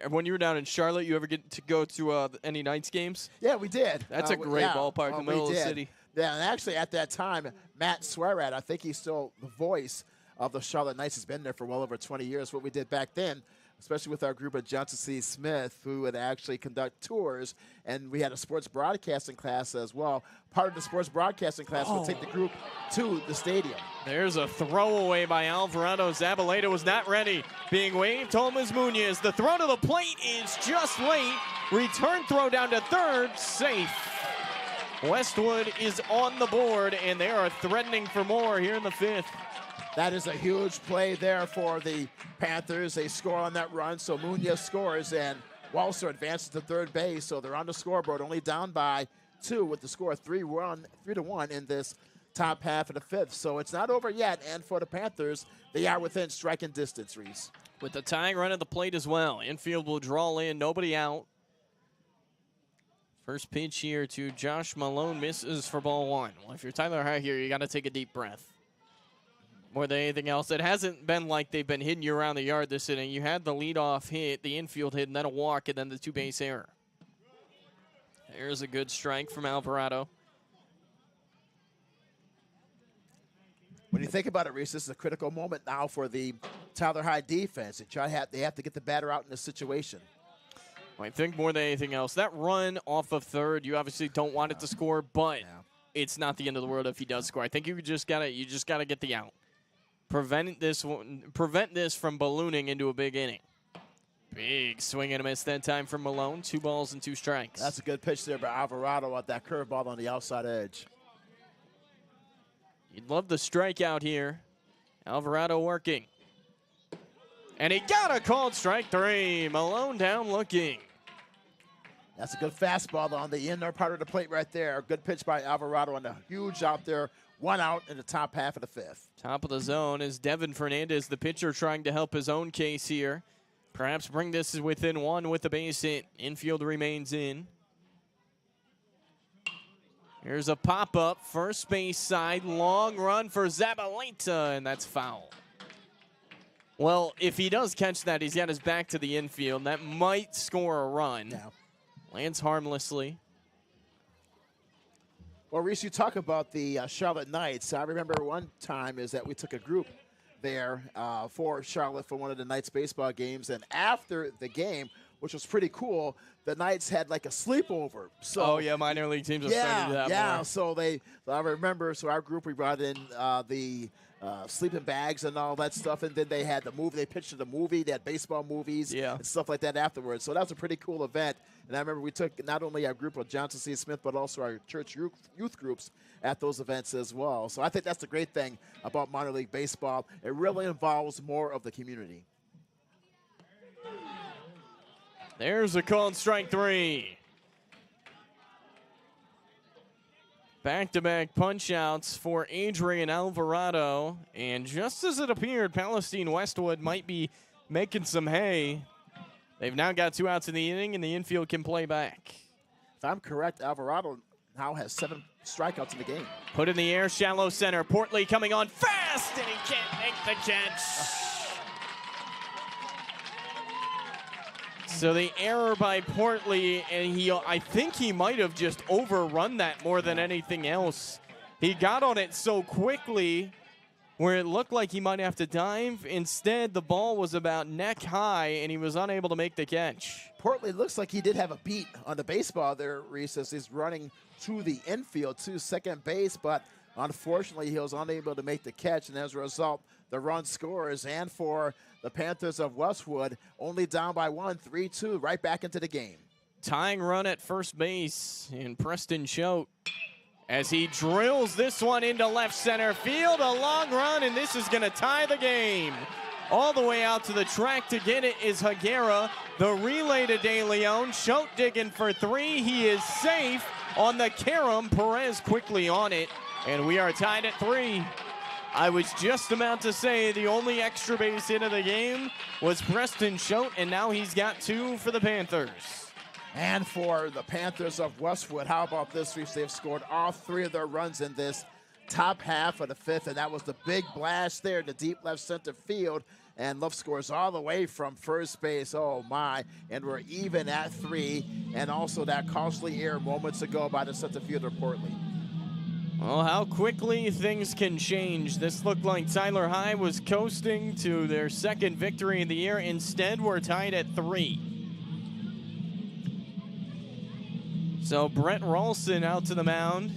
When you were down in Charlotte, you ever get to go to any Knights games? Yeah, we did. That's a great ballpark in the middle of the city. Yeah, and actually at that time, Matt Swearat, I think he's still the voice of the Charlotte Knights. Has been there for well over 20 years. What we did back then, especially with our group of Johnson C. Smith, who would actually conduct tours, and we had a sports broadcasting class as well. Part of the sports broadcasting class would take the group to the stadium. There's a throwaway by Alvarado. Zabaleta was not ready. Being waved, Thomas Munoz. The throw to the plate is just late. Return throw down to third, safe. Westwood is on the board, and they are threatening for more here in the 5th. That is a huge play there for the Panthers. They score on that run, so Munoz scores, and Walser advances to third base, so they're on the scoreboard, only down by 2 with the score 3-1 in this top half of the 5th. So it's not over yet, and for the Panthers, they are within striking distance, Reese. With the tying run at the plate as well. Infield will draw in, nobody out. First pitch here to Josh Malone, misses for ball 1. Well, if you're Tyler High here, you got to take a deep breath. More than anything else, it hasn't been like they've been hitting you around the yard this inning. You had the leadoff hit, the infield hit, and then a walk, and then the 2-base error. There's a good strike from Alvarado. When you think about it, Reese, this is a critical moment now for the Tyler High defense. They have to get the batter out in this situation. I think more than anything else, that run off of third, you obviously don't want it to score, but it's not the end of the world if he does score. I think you just gotta get the out. Prevent this from ballooning into a big inning. Big swing and a miss that time from Malone. 2 balls and 2 strikes. That's a good pitch there by Alvarado at that curveball on the outside edge. You'd love the strikeout here. Alvarado working. And he got a called strike 3. Malone down looking. That's a good fastball on the inner part of the plate right there. Good pitch by Alvarado and a huge out there. 1 out in the top half of the 5th. Top of the zone is Devin Fernandez, the pitcher, trying to help his own case here. Perhaps bring this within 1 with the base hit. Infield remains in. Here's a pop-up, first base side, long run for Zabaleta, and that's foul. Well, if he does catch that, he's got his back to the infield. That might score a run. Yeah. Lands harmlessly. Well, Reese, you talk about the Charlotte Knights. I remember one time is that we took a group there for Charlotte for one of the Knights baseball games, and after the game, which was pretty cool, the Knights had like a sleepover. So, minor league teams are starting to do that more. So I remember, so our group, we brought in the sleeping bags and all that stuff, and then they had the movie. They pitched the movie. They had baseball movies and stuff like that afterwards. So that was a pretty cool event. And I remember we took not only our group of Johnson C. Smith, but also our church youth groups at those events as well. So I think that's the great thing about minor league baseball. It really involves more of the community. There's a called strike 3. Back-to-back punch-outs for Adrian Alvarado. And just as it appeared, Palestine Westwood might be making some hay. They've now got 2 outs in the inning, and the infield can play back. If I'm correct, Alvarado now has 7 strikeouts in the game. Put in the air, shallow center. Portley coming on fast, and he can't make the catch. So the error by Portley, and I think he might have just overrun that more than anything else. He got on it so quickly where it looked like he might have to dive. Instead, the ball was about neck high, and he was unable to make the catch. Portley looks like he did have a beat on the baseball there, Reese, as he's running to the infield to second base, but unfortunately, he was unable to make the catch, and as a result, the run scores. And for the Panthers of Westwood, only down by 1, 3-2, right back into the game. Tying run at first base in Preston Choate as he drills this one into left center field. A long run, and this is going to tie the game. All the way out to the track to get it is Higuera. The relay to De Leon. Choate digging for 3. He is safe on the carom. Perez quickly on it, and we are tied at 3. I was just about to say the only extra base hit of the game was Preston Choate, and now he's got 2 for the Panthers. And for the Panthers of Westwood, how about this, Reese? They've scored all 3 of their runs in this top half of the 5th, and that was the big blast there in the deep left center field. And Love scores all the way from first base. Oh, my. And we're even at 3. And also that costly error moments ago by the center fielder, Portley. Well, how quickly things can change. This looked like Tyler High was coasting to their 2nd victory of the year. Instead, we're tied at 3. So Brett Ralston out to the mound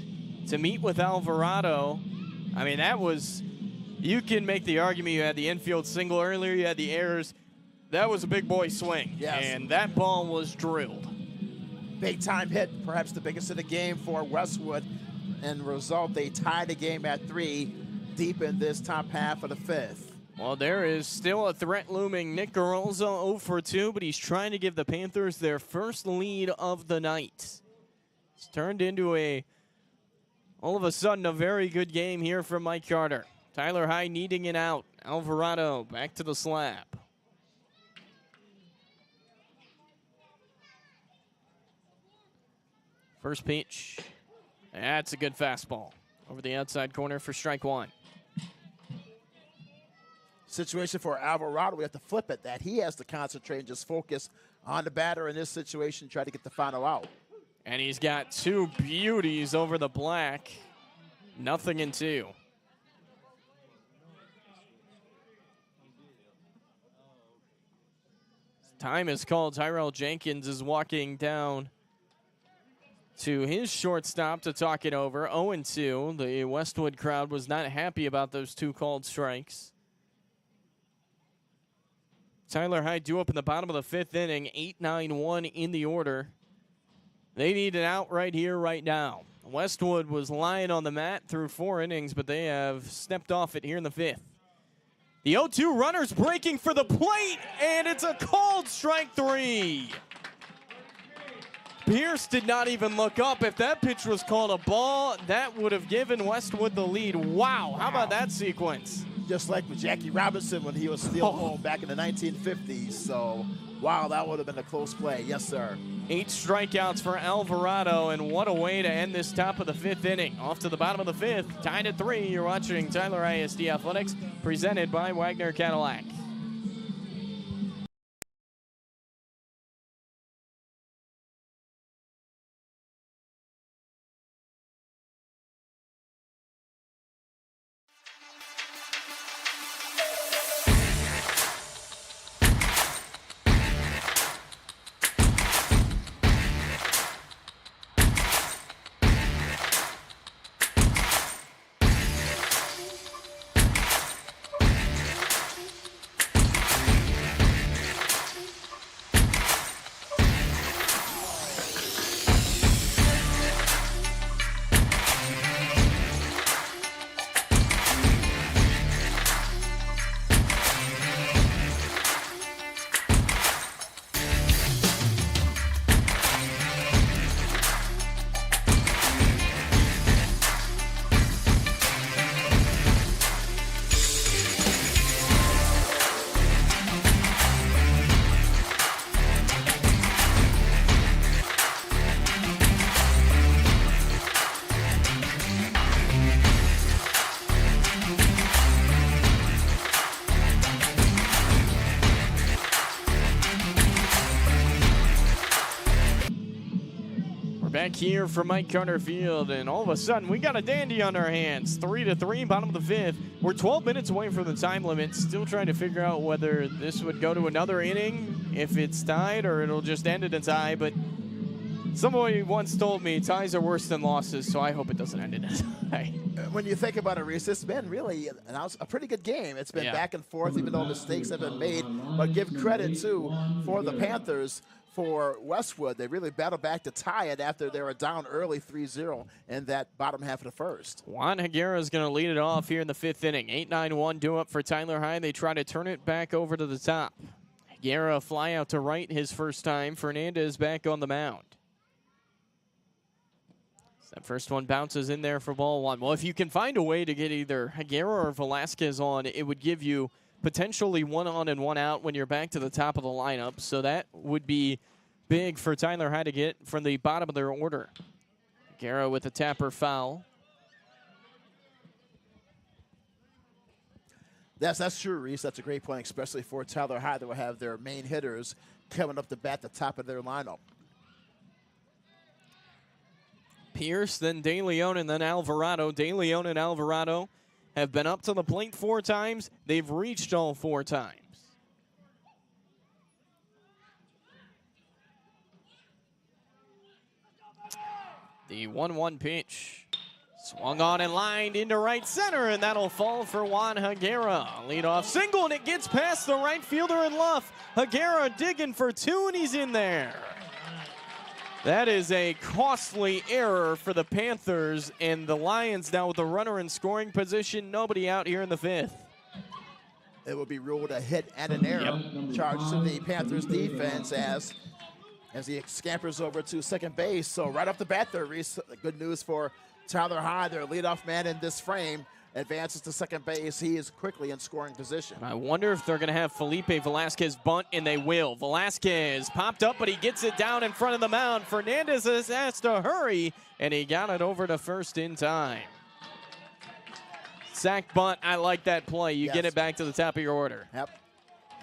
to meet with Alvarado. I mean, that was, you can make the argument. You had the infield single earlier, you had the errors. That was a big boy swing. Yes. And that ball was drilled. Big time hit, perhaps the biggest of the game for Westwood. And result, they tie the game at 3 deep in this top half of the 5th. Well, there is still a threat looming. Nick Garolzo 0 for 2, but he's trying to give the Panthers their first lead of the night. It's turned into all of a sudden, a very good game here from Mike Carter. Tyler High needing it out. Alvarado back to the slab. First pitch. That's a good fastball. Over the outside corner for strike 1. Situation for Alvarado, we have to flip it that he has to concentrate and just focus on the batter in this situation, try to get the final out. And he's got 2 beauties over the black. 0-2. Time is called. Tyrell Jenkins is walking down to his shortstop to talk it over. 0-2. The Westwood crowd was not happy about those 2 called strikes. Tyler High due up in the bottom of the 5th inning. 8-9-1 in the order. They need an out right here, right now. Westwood was lying on the mat through 4 innings, but they have stepped off it here in the 5th. The 0-2 runner's breaking for the plate, and it's a called strike 3. Pierce did not even look up. If that pitch was called a ball, that would have given Westwood the lead. Wow, how about that sequence? Just like with Jackie Robinson when he was still home back in the 1950s. So, wow, that would have been a close play. Yes, sir. 8 strikeouts for Alvarado, and what a way to end this top of the 5th inning. Off to the bottom of the 5th, tied at 3. You're watching Tyler ISD Athletics, presented by Wagner Cadillac. Back here from Mike Carter Field, and all of a sudden we got a dandy on our hands. 3-3, bottom of the 5th. We're 12 minutes away from the time limit. Still trying to figure out whether this would go to another inning if it's tied, or it'll just end in a tie. But somebody once told me ties are worse than losses, so I hope it doesn't end in a tie. When you think about it, Reese, it's been really a pretty good game. It's been back and forth, even though mistakes have been made. But give credit, too, for the Panthers. For Westwood, they really battled back to tie it after they were down early 3-0 in that bottom half of the 1st. Juan Higuera is going to lead it off here in the 5th inning. 8-9-1 due up for Tyler High. They try to turn it back over to the top. Higuera fly out to right his first time. Fernandez back on the mound. That first one bounces in there for ball one. Well, if you can find a way to get either Higuera or Velasquez on, it would give you potentially one on and one out when you're back to the top of the lineup. So that would be big for Tyler High to get from the bottom of their order. Higuera with a tapper foul. That's true, Reese. That's a great point, especially for Tyler High that will have their main hitters coming up to bat the top of their lineup. Pierce, then De Leon, and then Alvarado. De Leon and Alvarado have been up to the plate 4 times. They've reached all 4 times. The 1-1 pitch. Swung on and lined into right center, and that'll fall for Juan Higuera. Leadoff single, and it gets past the right fielder in Luff. Higuera digging for 2, and he's in there. That is a costly error for the Panthers, and the Lions now with the runner in scoring position. Nobody out here in the 5th. It will be ruled a hit and an error. Charged to the Panthers defense as he scampers over to second base. So right off the bat there, Reese, good news for Tyler High, their leadoff man in this frame, advances to second base. He is quickly in scoring position. I wonder if they're going to have Felipe Velasquez bunt, and they will. Velasquez popped up, but he gets it down in front of the mound. Fernandez has to hurry, and he got it over to first in time. Sack bunt, I like that play. You get it back to the top of your order. Yep,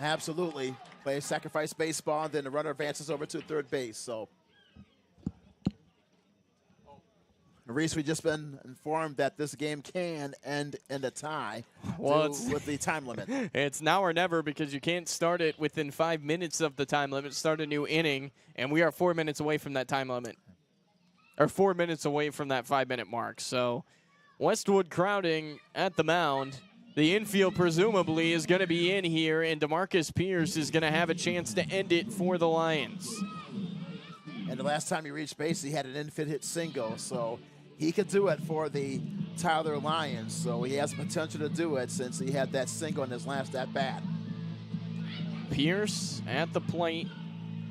absolutely. Play sacrifice baseball, and then the runner advances over to third base. So, Reese, we've just been informed that this game can end in a tie with the time limit. It's now or never because you can't start it within 5 minutes of the time limit, start a new inning, and we are 4 minutes away from that time limit, or 4 minutes away from that 5-minute mark. So Westwood crowding at the mound. The infield presumably is going to be in here, and DeMarcus Pierce is going to have a chance to end it for the Lions. And the last time he reached base, he had an infield hit single, so he could do it for the Tyler Lions. So he has potential to do it since he had that single in his last at-bat. Pierce at the plate.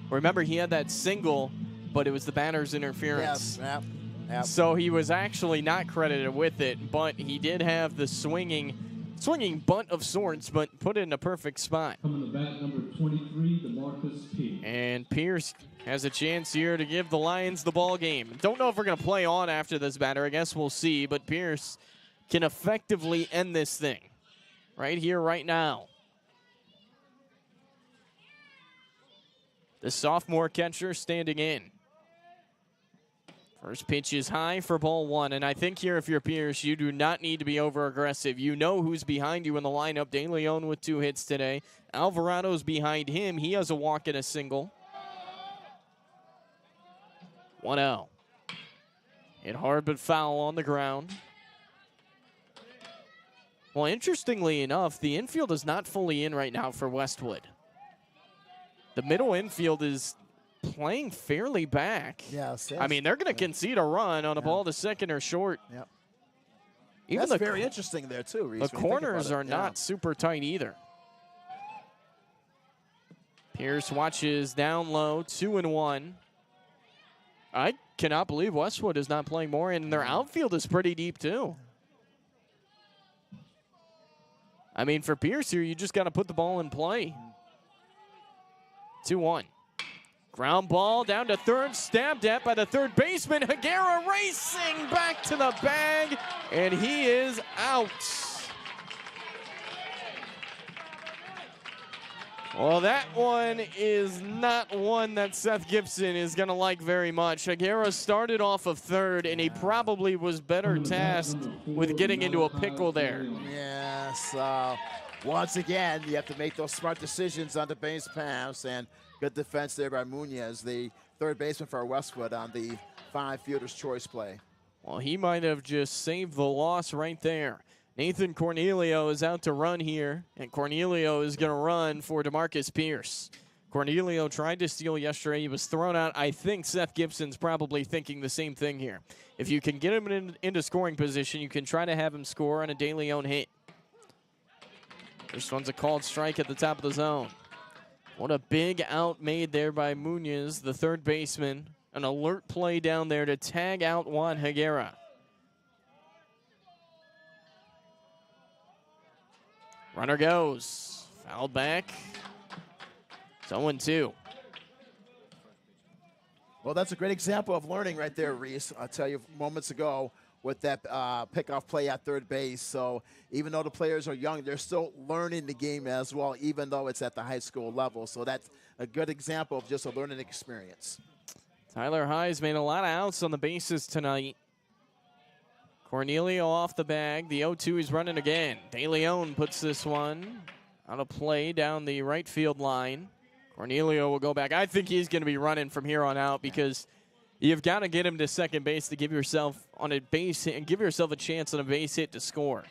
Remember, he had that single, but it was the batter's interference. Yes, yep. So he was actually not credited with it, but he did have the swinging bunt of sorts, but put it in a perfect spot. Coming to bat, number 23, DeMarcus Pierce. And Pierce has a chance here to give the Lions the ball game. Don't know if we're going to play on after this batter. I guess we'll see, but Pierce can effectively end this thing right here, right now. The sophomore catcher standing in. First pitch is high for ball 1, and I think here if you're Pierce, you do not need to be over-aggressive. You know who's behind you in the lineup. De Leon with 2 hits today. Alvarado's behind him. He has a walk and a single. 1-0. Hit hard but foul on the ground. Well, interestingly enough, the infield is not fully in right now for Westwood. The middle infield is playing fairly back. Yes. I mean, they're going to concede a run on a ball to second or short. Yep. Even That's very interesting there, too, Reese. The corners are not super tight either. Pierce watches down low, 2-1. I cannot believe Westwood is not playing more, and their outfield is pretty deep, too. I mean, for Pierce here, you just got to put the ball in play. 2-1. Ground ball down to third, stabbed at by the third baseman. Higuera racing back to the bag, and he is out. Well, that one is not one that Seth Gibson is going to like very much. Higuera started off of third, and he probably was better tasked with getting into a pickle there. Yes. Once again, you have to make those smart decisions on the base pass, and good defense there by Munoz, the third baseman for Westwood on the 5 fielder's choice play. Well, he might have just saved the loss right there. Nathan Cornelio is out to run here, and Cornelio is going to run for DeMarcus Pierce. Cornelio tried to steal yesterday. He was thrown out. I think Seth Gibson's probably thinking the same thing here. If you can get him into scoring position, you can try to have him score on a De Leon hit. First one's a called strike at the top of the zone. What a big out made there by Munoz, the third baseman an alert play down there to tag out Juan Higuera. Runner goes. Fouled back. It's 0-2. Well, that's a great example of learning right there, Reese. I'll tell you moments ago with that pickoff play at third base. So even though the players are young, they're still learning the game as well, even though it's at the high school level. So that's a good example of just a learning experience. Tyler High's made a lot of outs on the bases tonight. Cornelio off the bag. The 0-2 is running again. De Leon puts this one on a play down the right field line. Cornelio will go back. I think he's going to be running from here on out because you've got to get him to second base to give yourself on a base hit and give yourself a chance on a base hit to score.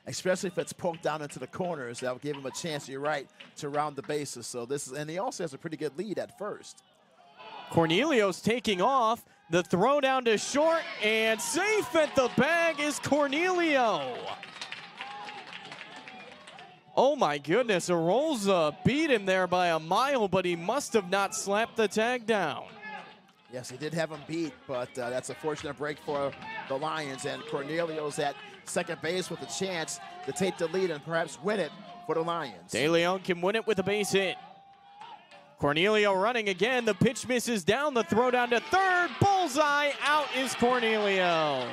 Especially if it's poked down into the corners, that'll give him a chance, you're right, to round the bases. So this is, and he also has a pretty good lead at first. Cornelio's taking off. The throw down to short, and safe at the bag is Cornelio. Oh my goodness, Arolza beat him there by a mile, but he must have not slapped the tag down. Yes, he did have him beat, but that's a fortunate break for the Lions, and Cornelio's at second base with a chance to take the lead and perhaps win it for the Lions. De Leon can win it with a base hit. Cornelio running again. The pitch misses down. The throw down to third. Bullseye. Out is Cornelio.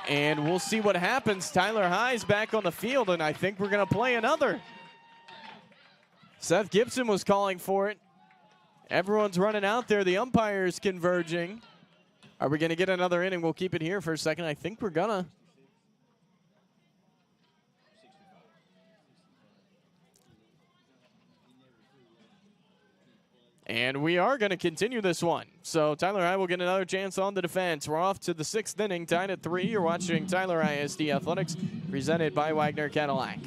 And we'll see what happens. Tyler High's back on the field, and I think we're going to play another. Seth Gibson was calling for it. Everyone's running out there. The umpire's converging. Are we going to get another inning? We'll keep it here for a second. I think we're going to. And we are going to continue this one. So Tyler High will get another chance on the defense. We're off to the 6th inning, tied at 3. You're watching Tyler ISD Athletics, presented by Wagner Cadillac.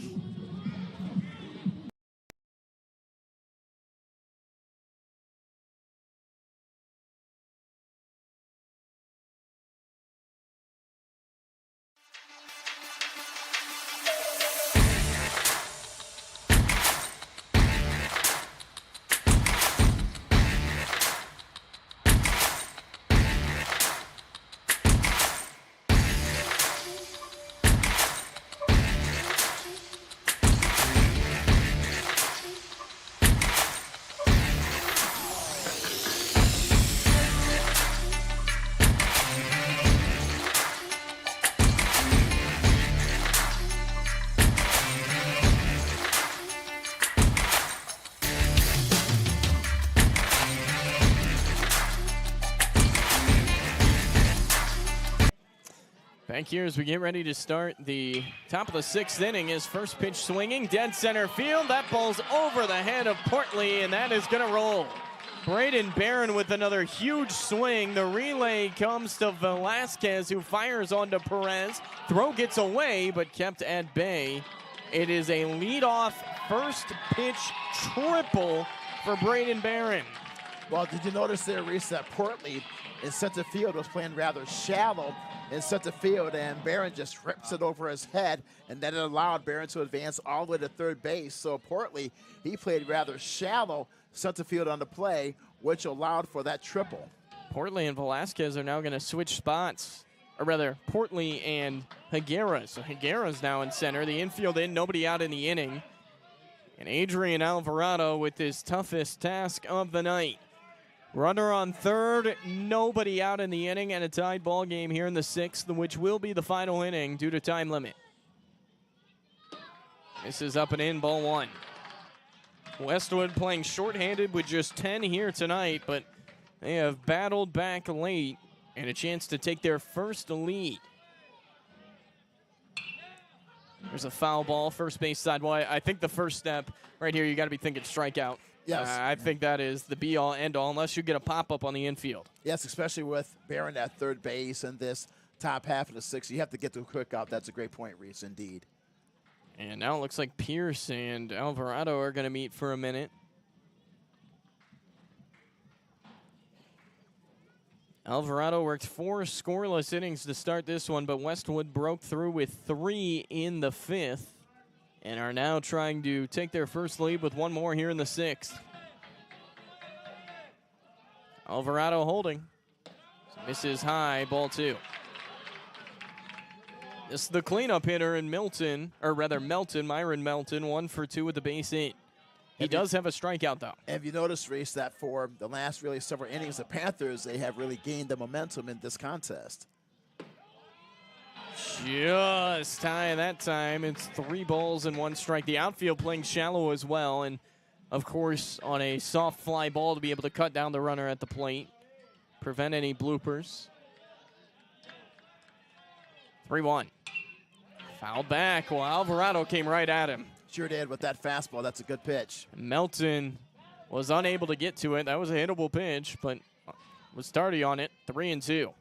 Back here as we get ready to start the top of the 6th inning. His first pitch swinging, dead center field. That ball's over the head of Portley, and that is going to roll. Braden Barron with another huge swing. The relay comes to Velasquez, who fires onto Perez. Throw gets away, but kept at bay. It is a leadoff first pitch triple for Braden Barron. Well, did you notice there, Reese, that Portley in center field was playing rather shallow in center field, and Barron just rips it over his head, and then it allowed Barron to advance all the way to third base. So Portley, he played rather shallow center field on the play, which allowed for that triple. Portley and Velasquez are now going to switch spots, or rather, Portley and Higuera. So Higuera's now in center, the infield in, nobody out in the inning. And Adrian Alvarado with his toughest task of the night. Runner on third, nobody out in the inning, and a tied ball game here in the 6th, which will be the final inning due to time limit. This is up and in, ball 1. Westwood playing shorthanded with just 10 here tonight, but they have battled back late and a chance to take their first lead. There's a foul ball, first base side. Well, I think the first step right here, you got to be thinking strikeout. Yes. I think that is the be-all, end-all, unless you get a pop-up on the infield. Yes, especially with Barron at third base and this top half of the 6th. You have to get to a quick out. That's a great point, Reese, indeed. And now it looks like Pierce and Alvarado are going to meet for a minute. Alvarado worked 4 scoreless innings to start this one, but Westwood broke through with 3 in the 5th. and are now trying to take their first lead with one more here in the 6th. Alvarado holding. Misses high, ball 2. This is the cleanup hitter in Melton, Myron Melton, 1 for 2 with the base hit. He does have a strikeout, though. Have you noticed, Reese, that for the last really several innings, the Panthers, they have really gained the momentum in this contest? Just high that time. It's 3 balls and 1 strike. The outfield playing shallow as well, and of course on a soft fly ball to be able to cut down the runner at the plate, prevent any bloopers. 3-1. Foul back. Well, Alvarado came right at him. Sure did with that fastball. That's a good pitch. Melton was unable to get to it. That was a hittable pitch, but was starting on it. 3-2.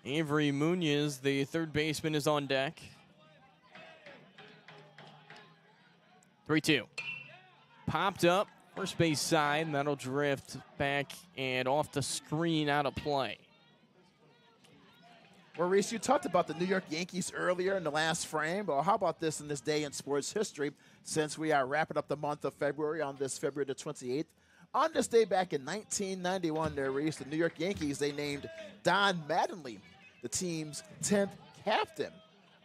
Avery Munoz, the third baseman, is on deck. 3-2. Popped up, first base side, and that'll drift back and off the screen out of play. Well, Reese, you talked about the New York Yankees earlier in the last frame. Well, how about this in this day in sports history, since we are wrapping up the month of February on this February the 28th? On this day back in 1991, there, Reese, the New York Yankees, they named Don Mattingly the team's 10th captain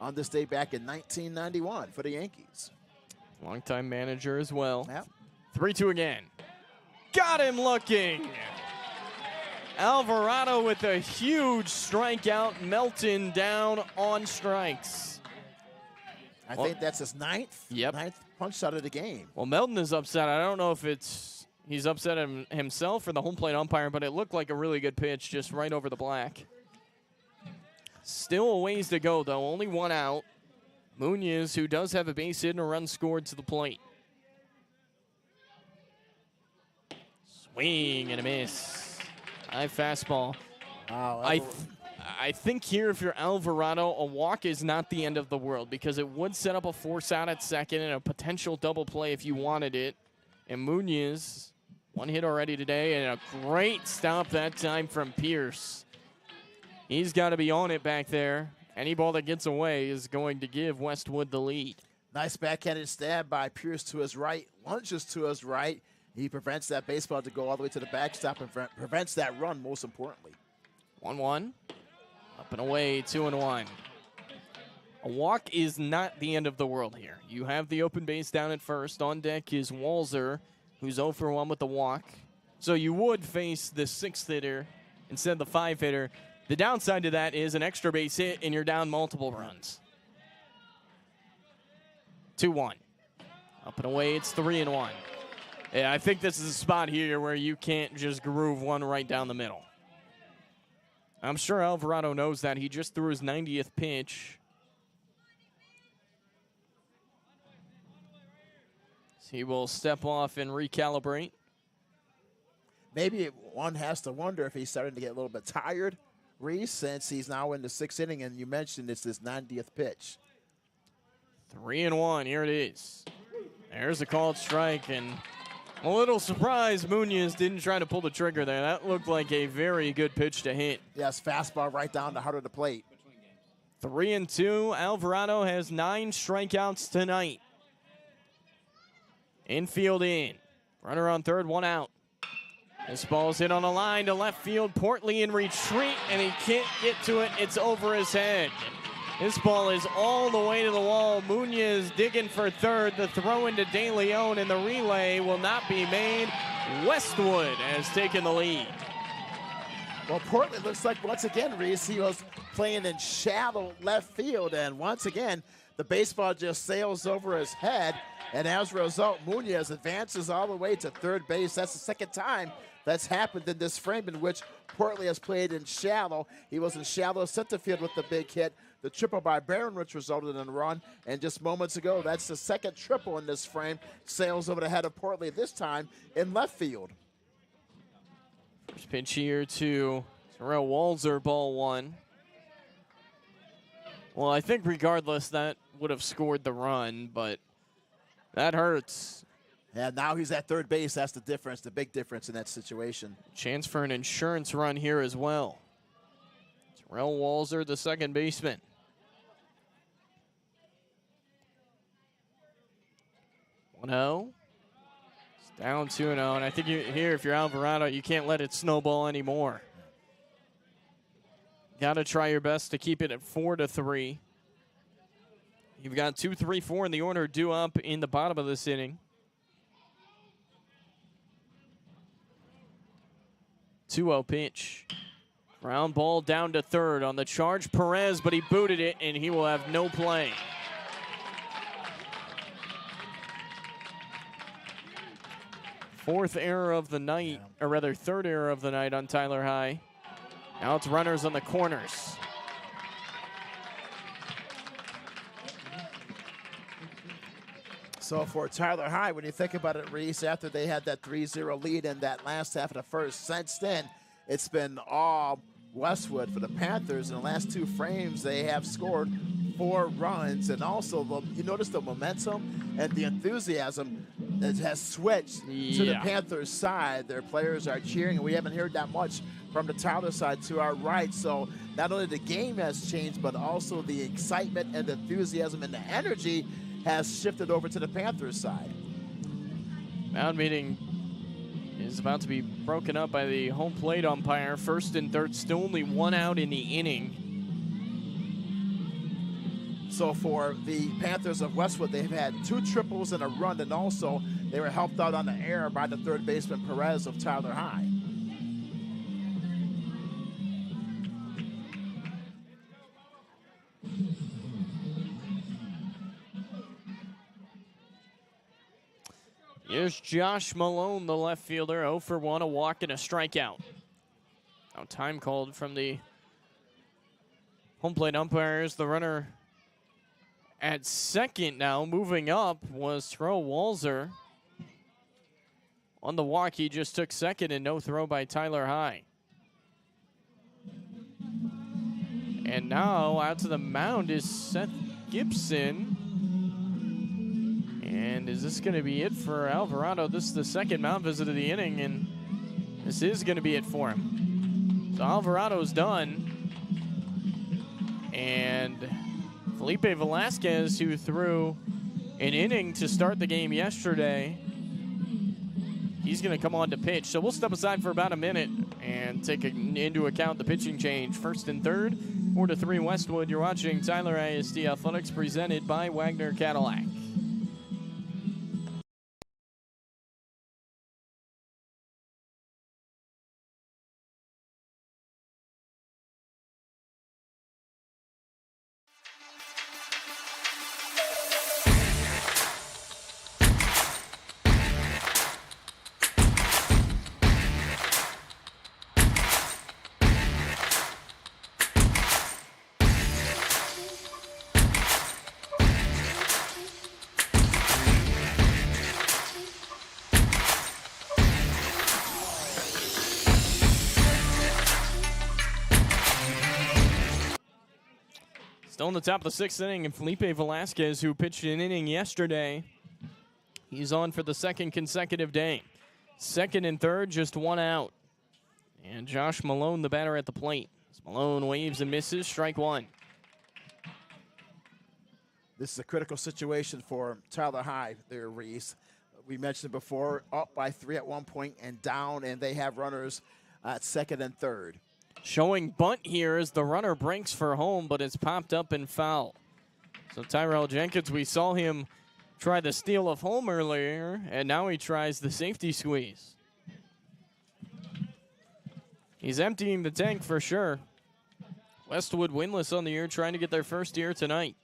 on this day back in 1991 for the Yankees. Longtime manager as well. Yep. 3-2 again. Got him looking. Alvarado with a huge strikeout. Melton down on strikes. I think that's his ninth punch out of the game. Well, Melton is upset. I don't know if he's upset himself or the home plate umpire, but it looked like a really good pitch just right over the black. Still a ways to go, though. Only 1 out. Munoz, who does have a base hit and a run scored, to the plate. Swing and a miss. High fastball. Wow, I think here, if you're Alvarado, a walk is not the end of the world because it would set up a force out at second and a potential double play if you wanted it. And Munoz, 1 hit already today, and a great stop that time from Pierce. He's got to be on it back there. Any ball that gets away is going to give Westwood the lead. Nice backhanded stab by Pierce to his right, lunges to his right. He prevents that baseball to go all the way to the backstop and prevents that run, most importantly. 1-1. Up and away, 2-1. A walk is not the end of the world here. You have the open base down at first. On deck is Walzer, who's 0 for 1 with the walk. So you would face the 6th hitter instead of the 5 hitter. The downside to that is an extra base hit and you're down multiple runs. 2-1. Up and away, it's 3-1. Yeah, I think this is a spot here where you can't just groove one right down the middle. I'm sure Alvarado knows that. He just threw his 90th pitch. So he will step off and recalibrate. Maybe one has to wonder if he's starting to get a little bit tired, Reese, since he's now in the 6th inning, and you mentioned it's his 90th pitch. 3-1, here it is. There's a called strike, and a little surprise Munoz didn't try to pull the trigger there. That looked like a very good pitch to hit. Yes, fastball right down the heart of the plate. 3-2. Alvarado has 9 strikeouts tonight. Infield in. Runner on third, 1 out. This ball's hit on a line to left field. Portley in retreat, and he can't get to it. It's over his head. This ball is all the way to the wall. Munoz digging for third. The throw into De Leon, and the relay will not be made. Westwood has taken the lead. Well, Portland looks like, once again, Reese, he was playing in shallow left field, and once again, the baseball just sails over his head, and as a result, Munoz advances all the way to third base. That's the second time that's happened in this frame in which Portley has played in shallow. He was in shallow center field with the big hit. The triple by Barron, which resulted in a run. And just moments ago, that's the second triple in this frame. Sails over the head of Portley, this time in left field. First pitch here to Terrell Walzer, ball 1. Well, I think regardless, that would have scored the run, but that hurts. And now he's at third base. That's the difference, the big difference in that situation. Chance for an insurance run here as well. Terrell Walzer, the second baseman. 1-0. It's down 2-0, and I think here, if you're Alvarado, you can't let it snowball anymore. Got to try your best to keep it at 4-3. You've got 2, 3, 4 in the order due up in the bottom of this inning. 2-0 pitch. Ground ball down to third on the charge. Perez, but he booted it, and he will have no play. Fourth error of the night, or rather third error of the night on Tyler High. Now it's runners on the corners. So for Tyler High, when you think about it, Reese, after they had that 3-0 lead in that last half of the first, since then, it's been all Westwood for the Panthers. In the last 2 frames, they have scored 4 runs. And also, you notice the momentum and the enthusiasm that has switched to the Panthers' side. Their players are cheering, and we haven't heard that much from the Tyler side to our right. So not only the game has changed, but also the excitement and the enthusiasm and the energy has shifted over to the Panthers side. Mound meeting is about to be broken up by the home plate umpire. First and third, still only 1 out in the inning. So for the Panthers of Westwood, they've had 2 triples and a run, and also they were helped out on the air by the third baseman Perez of Tyler High. Here's Josh Malone, the left fielder, 0 for 1, a walk and a strikeout. Now time called from the home plate umpires. The runner at second now, moving up, was Throw Walzer. On the walk, he just took second, and no throw by Tyler High. And now out to the mound is Seth Gibson. And is this going to be it for Alvarado? This is the second mound visit of the inning, and this is going to be it for him. So Alvarado's done. And Felipe Velasquez, who threw an inning to start the game yesterday, he's going to come on to pitch. So we'll step aside for about a minute and take into account the pitching change. First and third, 4-3 Westwood. You're watching Tyler ISD Athletics presented by Wagner Cadillac. Still in the top of the 6th inning, and Felipe Velasquez, who pitched an inning yesterday, he's on for the second consecutive day. Second and third, just 1 out. And Josh Malone, the batter at the plate. As Malone waves and misses, strike 1. This is a critical situation for Tyler High there, Reese. We mentioned before, up by 3 at one point and down, and they have runners at second and third. Showing bunt here as the runner breaks for home, but it's popped up and foul. So Tyrell Jenkins, we saw him try the steal of home earlier, and now he tries the safety squeeze. He's emptying the tank for sure. Westwood winless on the year, trying to get their first year tonight.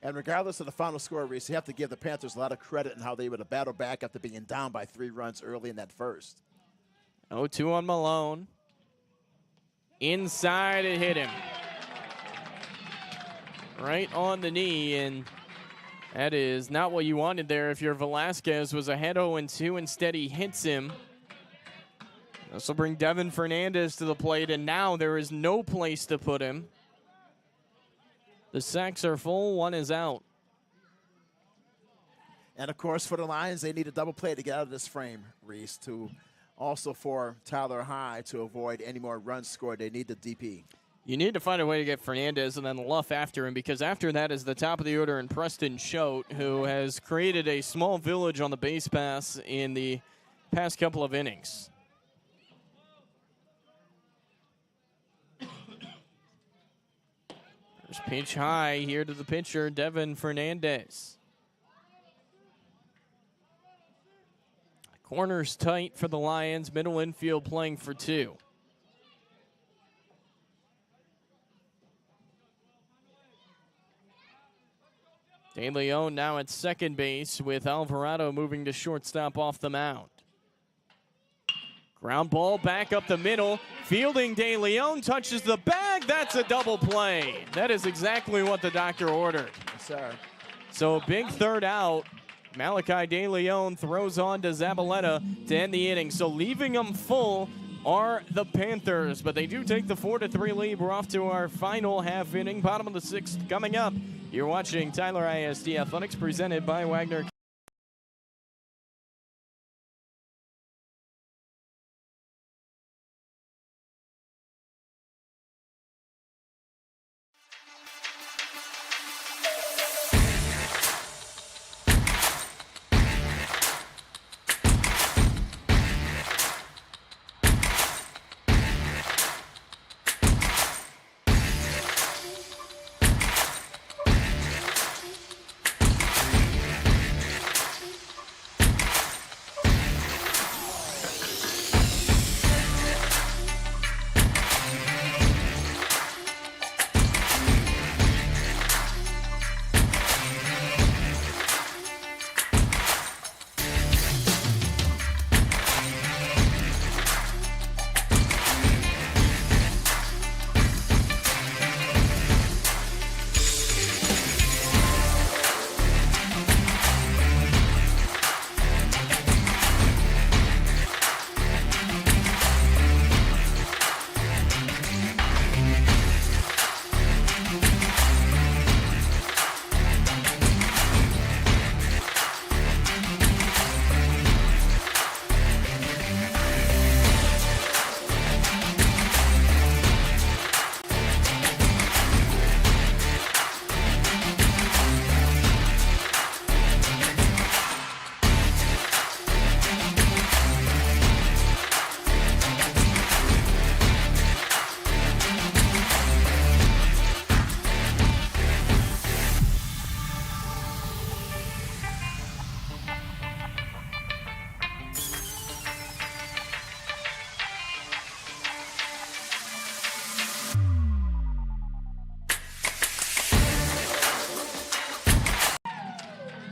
And regardless of the final score, Reese, you have to give the Panthers a lot of credit in how they would have battled back after being down by 3 runs early in that first. 0-2 on Malone. Inside, it hit him. Right on the knee, and that is not what you wanted there if your Velasquez was ahead 0-2. Instead, he hits him. This will bring Devin Fernandez to the plate, and now there is no place to put him. The sacks are full, 1 is out. And, of course, for the Lions, they need a double play to get out of this frame, Reese, to also for Tyler High to avoid any more runs scored. They need the DP. You need to find a way to get Fernandez and then Luff after him, because after that is the top of the order in Preston Choate, who has created a small village on the base pass in the past couple of innings. First pitch high here to the pitcher, Devin Fernandez. Corners tight for the Lions, middle infield playing for two. De Leon now at second base with Alvarado moving to shortstop off the mound. Ground ball back up the middle. Fielding De Leon touches the bag. That's a double play. That is exactly what the doctor ordered. Yes, sir. So a big third out. Malachi De Leon throws on to Zabaleta to end the inning. So leaving them full are the Panthers, but they do take the 4-3 lead. We're off to our final half inning. Bottom of the sixth coming up. You're watching Tyler ISD Athletics presented by Wagner.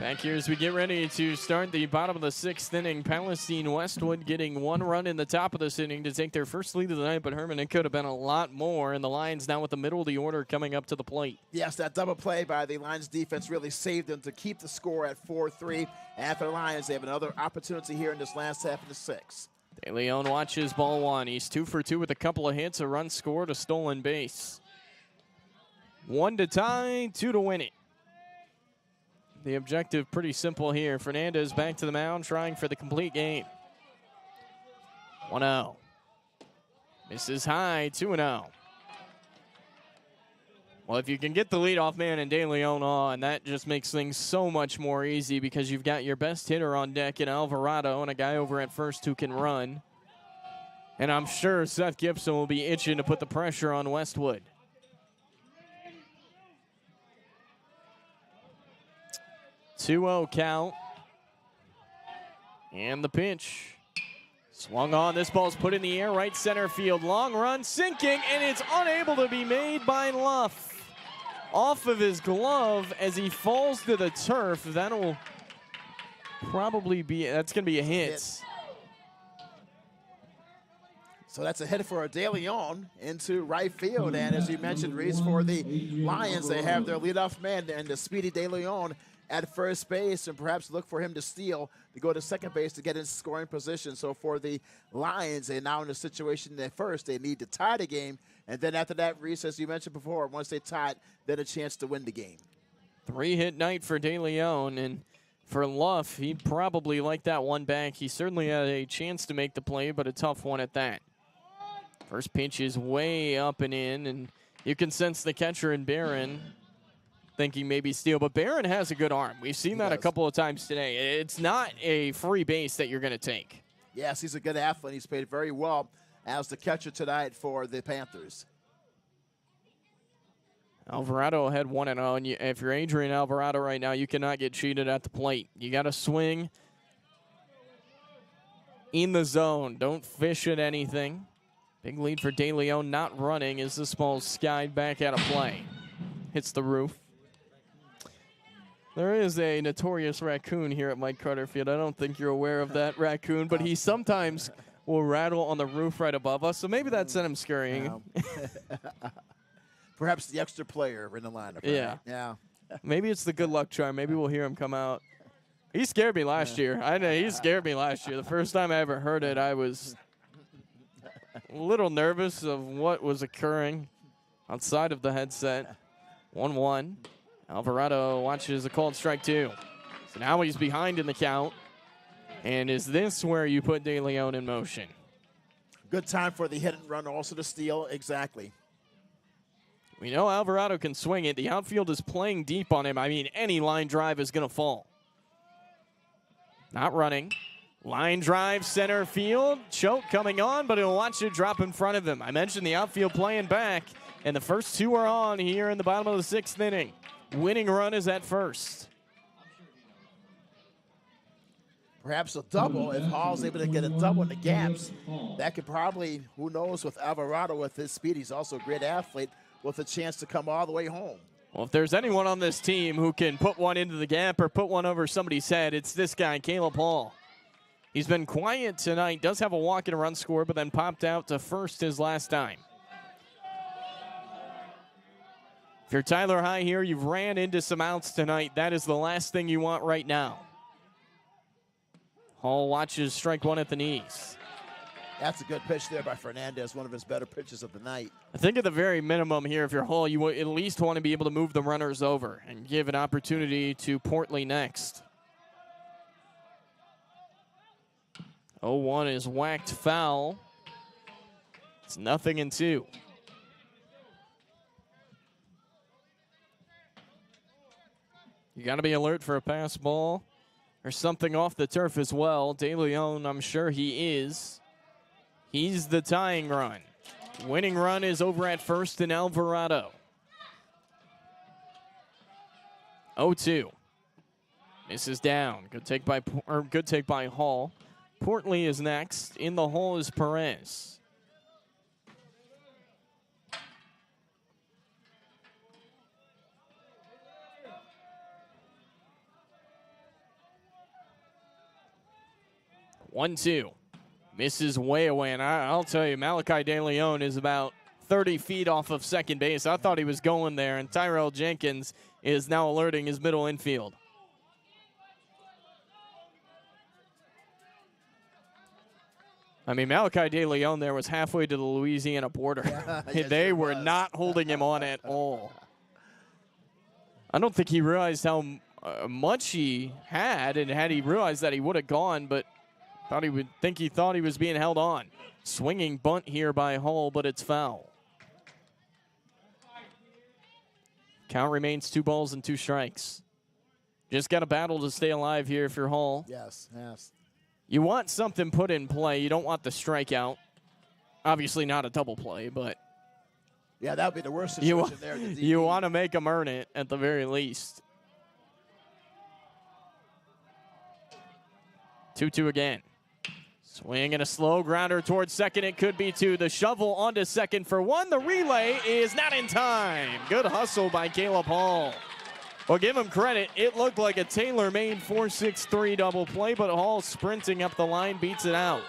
Back here as we get ready to start the bottom of the sixth inning. Palestine Westwood getting one run in the top of this inning to take their first lead of the night, but Herman, it could have been a lot more, and the Lions now with the middle of the order coming up to the plate. Yes, that double play by the Lions defense really saved them to keep the score at 4-3. And for the Lions, they have another opportunity here in this last half of the sixth. De Leon watches ball one. He's 2 for 2 with a couple of hits, a run scored, a stolen base. 1 to tie, 2 to win it. The objective pretty simple here. Fernandez back to the mound, trying for the complete game. 1-0. Misses high, 2-0. Well, if you can get the leadoff man and De Leon on, that just makes things so much more easy because you've got your best hitter on deck in Alvarado and a guy over at first who can run. And I'm sure Seth Gibson will be itching to put the pressure on Westwood. 2-0 count. And the pitch. Swung on. This ball's put in the air, right center field. Long run, sinking, and it's unable to be made by Luff. Off of his glove as he falls to the turf. That'll probably be, that's going to be a hit. So that's a hit for De Leon into right field. And as you mentioned, Reese, for the Lions, they have their leadoff man and the speedy De Leon at first base, and perhaps look for him to steal to go to second base to get in scoring position. So for the Lions, they're now in a situation that first they need to tie the game, and then after that, Reese, as you mentioned before, once they tie it, then a chance to win the game. 3-hit night for De Leon, and for Luff, he'd probably like that one back. He certainly had a chance to make the play, but a tough one at that. First pitch is way up and in, and You can sense the catcher in Barron thinking maybe steal, but Barron has a good arm. We've seen that a couple of times today. It's not a free base that you're going to take. Yes, he's a good athlete. He's played very well as the catcher tonight for the Panthers. Alvarado had 1-0, and if you're Adrian Alvarado right now, you cannot get cheated at the plate. You got to swing in the zone. Don't fish at anything. Big lead for De Leon, not running as this ball's skied back out of play. Hits the roof. There is a notorious raccoon here at Mike Carter Field. I don't think you're aware of that raccoon, but he sometimes will rattle on the roof right above us, so maybe that sent him scurrying. Perhaps the extra player in the lineup. Right? Yeah. Maybe it's the good luck charm. Maybe we'll hear him come out. He scared me last year. I know he scared me last year. The first time I ever heard it, I was a little nervous of what was occurring outside of the headset. 1-1. Alvarado watches a called strike 2. So now he's behind in the count. And is this where you put De Leon in motion? Good time for the hit and run, also to steal. Exactly. We know Alvarado can swing it. The outfield is playing deep on him. I mean, any line drive is going to fall. Not running. Line drive, center field. Choke coming on, but he'll watch it drop in front of him. I mentioned the outfield playing back, and the first two are on here in the bottom of the 6th inning. Winning run is at first. Perhaps a double. If Hall's able to get a double in the gaps, that could probably, who knows, with Alvarado with his speed. He's also a great athlete with a chance to come all the way home. Well, if there's anyone on this team who can put one into the gap or put one over somebody's head, it's this guy, Caleb Hall. He's been quiet tonight, does have a walk and a run score, but then popped out to first his last time. If you're Tyler High here, you've ran into some outs tonight. That is the last thing you want right now. Hall watches strike 1 at the knees. That's a good pitch there by Fernandez, one of his better pitches of the night. I think at the very minimum here, if you're Hall, you at least want to be able to move the runners over and give an opportunity to Portley next. 0-1 is whacked foul. It's 0-2. You got to be alert for a pass ball or something off the turf as well. De Leon, I'm sure he is. He's the tying run. Winning run is over at first in Alvarado. 0-2. Misses down. Good take by Hall. Portley is next. In the hole is Perez. One, 2. Misses way away, and I'll tell you, Malachi De Leon is about 30 feet off of second base. I thought he was going there, and Tyrell Jenkins is now alerting his middle infield. I mean, Malachi De Leon there was halfway to the Louisiana border. Yes, they were not holding him on at all. I don't think he realized how much he had, and had he realized that, he would have gone, but he thought he was being held on. Swinging bunt here by Hall, but it's foul. Count remains 2 balls and 2 strikes. Just got to battle to stay alive here if you're Hall. Yes. You want something put in play. You don't want the strikeout. Obviously not a double play, but yeah, that would be the worst situation there. You want to make them earn it at the very least. 2-2 again. Swing and a slow grounder towards second. It could be 2. The shovel onto second for 1. The relay is not in time. Good hustle by Caleb Hall. Well, give him credit. It looked like a tailor-made 4-6-3 double play, but Hall sprinting up the line beats it out.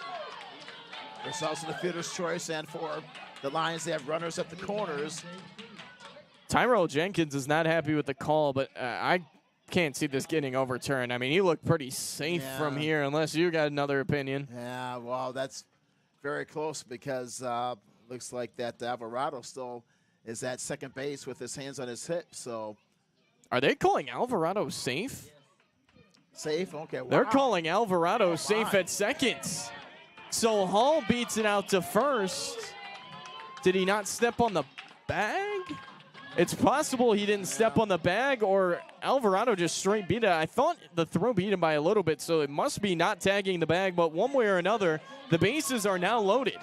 There's also the fielder's choice, and for the Lions, they have runners at the corners. Tyrell Jenkins is not happy with the call, but I can't see this getting overturned. I mean, he looked pretty safe from here, unless you got another opinion. Yeah, well, that's very close because looks like that Alvarado still is at second base with his hands on his hips. So, are they calling Alvarado safe? Safe? Okay. Wow. They're calling Alvarado safe at second. So Hall beats it out to first. Did he not step on the bag? It's possible he didn't step on the bag, or Alvarado just straight beat it. I thought the throw beat him by a little bit, so it must be not tagging the bag. But one way or another, the bases are now loaded.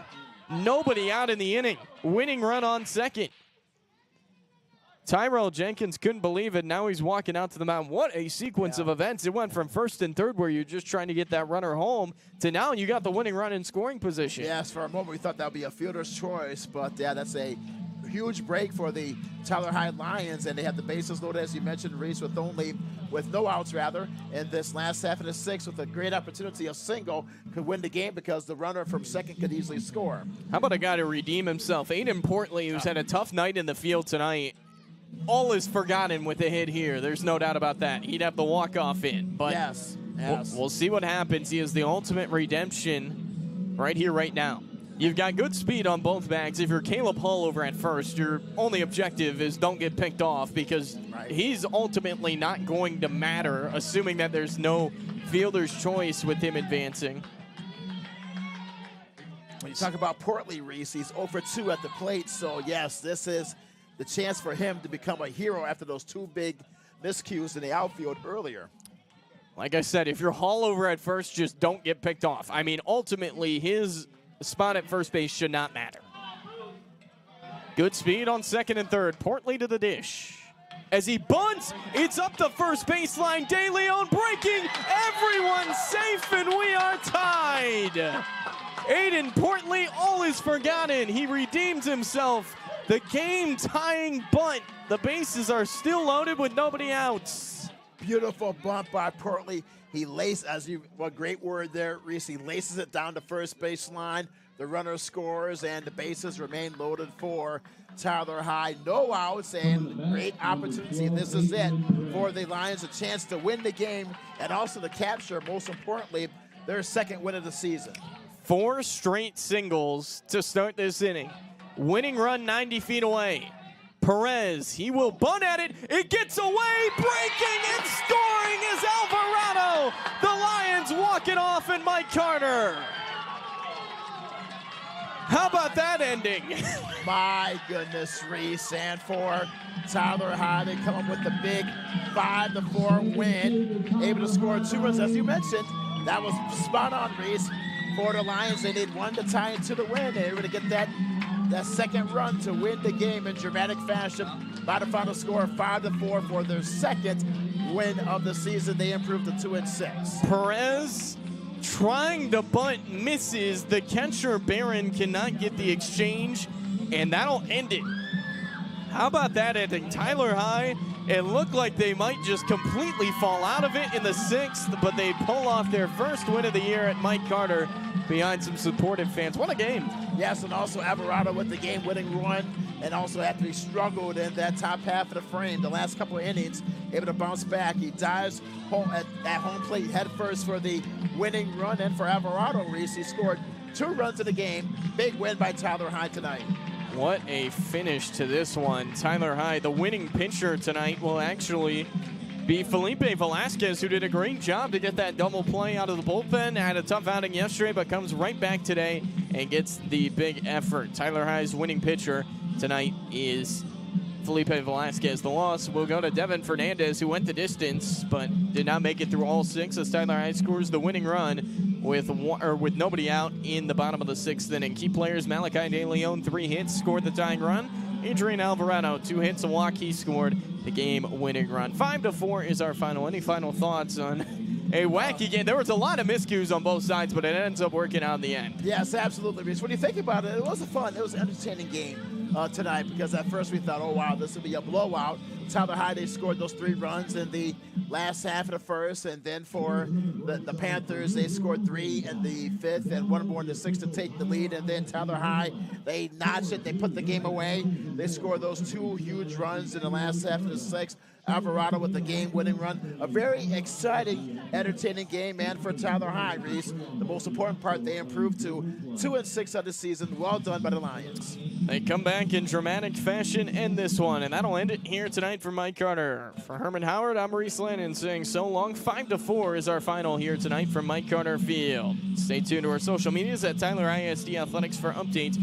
Nobody out in the inning. Winning run on second. Tyrell Jenkins couldn't believe it. Now he's walking out to the mound. What a sequence of events. It went from first and third where you're just trying to get that runner home to now you got the winning run in scoring position. Yes, for a moment we thought that would be a fielder's choice, but yeah, that's a huge break for the Tyler High Lions, and they have the bases loaded, as you mentioned, Reese, with no outs in this last half of the sixth, with a great opportunity. A single could win the game because the runner from second could easily score. How about a guy to redeem himself? Aiden Portley, who's had a tough night in the field tonight. All is forgotten with the hit here. There's no doubt about that. He'd have the walk-off in. But yes. We'll see what happens. He is the ultimate redemption right here, right now. You've got good speed on both bags. If you're Caleb Hull over at first, your only objective is don't get picked off, because he's ultimately not going to matter, assuming that there's no fielder's choice with him advancing. When you talk about Portley, Reese, he's 0 for 2 at the plate. So, yes, this is the chance for him to become a hero after those two big miscues in the outfield earlier. Like I said, if you're Hall over at first, just don't get picked off. I mean, ultimately, his spot at first base should not matter. Good speed on second and third. Portley to the dish. As he bunts, it's up the first baseline. De Leon breaking. Everyone's safe, and we are tied. Aiden Portley, all is forgotten. He redeems himself. The game-tying bunt. The bases are still loaded with nobody outs. Beautiful bunt by Portley. He what great word there, Reese. He laces it down to first baseline. The runner scores, and the bases remain loaded for Tyler High. No outs, and great opportunity. This is it for the Lions, a chance to win the game and also to capture, most importantly, their second win of the season. 4 straight singles to start this inning. Winning run 90 feet away. Perez, he will bunt at it. It gets away. Breaking and scoring is Alvarado. The Lions walking off, and Mike Carter. How about that ending? My goodness, Reese. And for Tyler High, they come up with the big 5-4 win. Able to score 2 runs, as you mentioned. That was spot on, Reese. For the Lions, they need 1 to tie into the win. They were able to get that second run to win the game in dramatic fashion by the final score of 5-4 for their second win of the season. They improved to 2-6. Perez trying to bunt, misses. The catcher, Barron, cannot get the exchange, and that'll end it. How about that ending? Tyler High, it looked like they might just completely fall out of it in the 6th, but they pull off their first win of the year at Mike Carter behind some supportive fans. What a game. Yes, and also Alvarado with the game-winning run, and also after he struggled in that top half of the frame, the last couple of innings, able to bounce back. He dives home at home plate head first for the winning run, and for Alvarado, Reese, he scored 2 runs in the game. Big win by Tyler High tonight. What a finish to this one. Tyler High, the winning pitcher tonight, will actually be Felipe Velasquez, who did a great job to get that double play out of the bullpen. Had a tough outing yesterday, but comes right back today and gets the big effort. Tyler High's winning pitcher tonight is Felipe Velasquez. The loss will go to Devin Fernandez, who went the distance but did not make it through all 6 as Tyler High scores the winning run with nobody out in the bottom of the 6th inning. Key players: Malachi De Leon, 3 hits, scored the tying run. Adrian Alvarado, 2 hits, a walk. He scored the game-winning run. 5-4 is our final. Any final thoughts on a wacky game? There was a lot of miscues on both sides, but it ends up working out in the end. Yes, absolutely, Reese. When you think about it, it was an entertaining game tonight, because at first we thought, oh, wow, this will be a blowout. Tyler High, they scored those 3 runs in the last half of the first, and then for the Panthers, they scored 3 in the 5th and 1 more in the 6th to take the lead, and then Tyler High, they notched it, they put the game away. They scored those 2 huge runs in the last half of the 6th. Alvarado with the game-winning run. A very exciting, entertaining game, and for Tyler High, Reese, the most important part, they improved to 2-6 of the season. Well done by the Lions. They come back in dramatic fashion, end this one, and that'll end it here tonight for Mike Carter. For Herman Howard, I'm Reese Lannon saying so long. 5-4 is our final here tonight from Mike Carter Field. Stay tuned to our social medias at Tyler ISD Athletics for updates.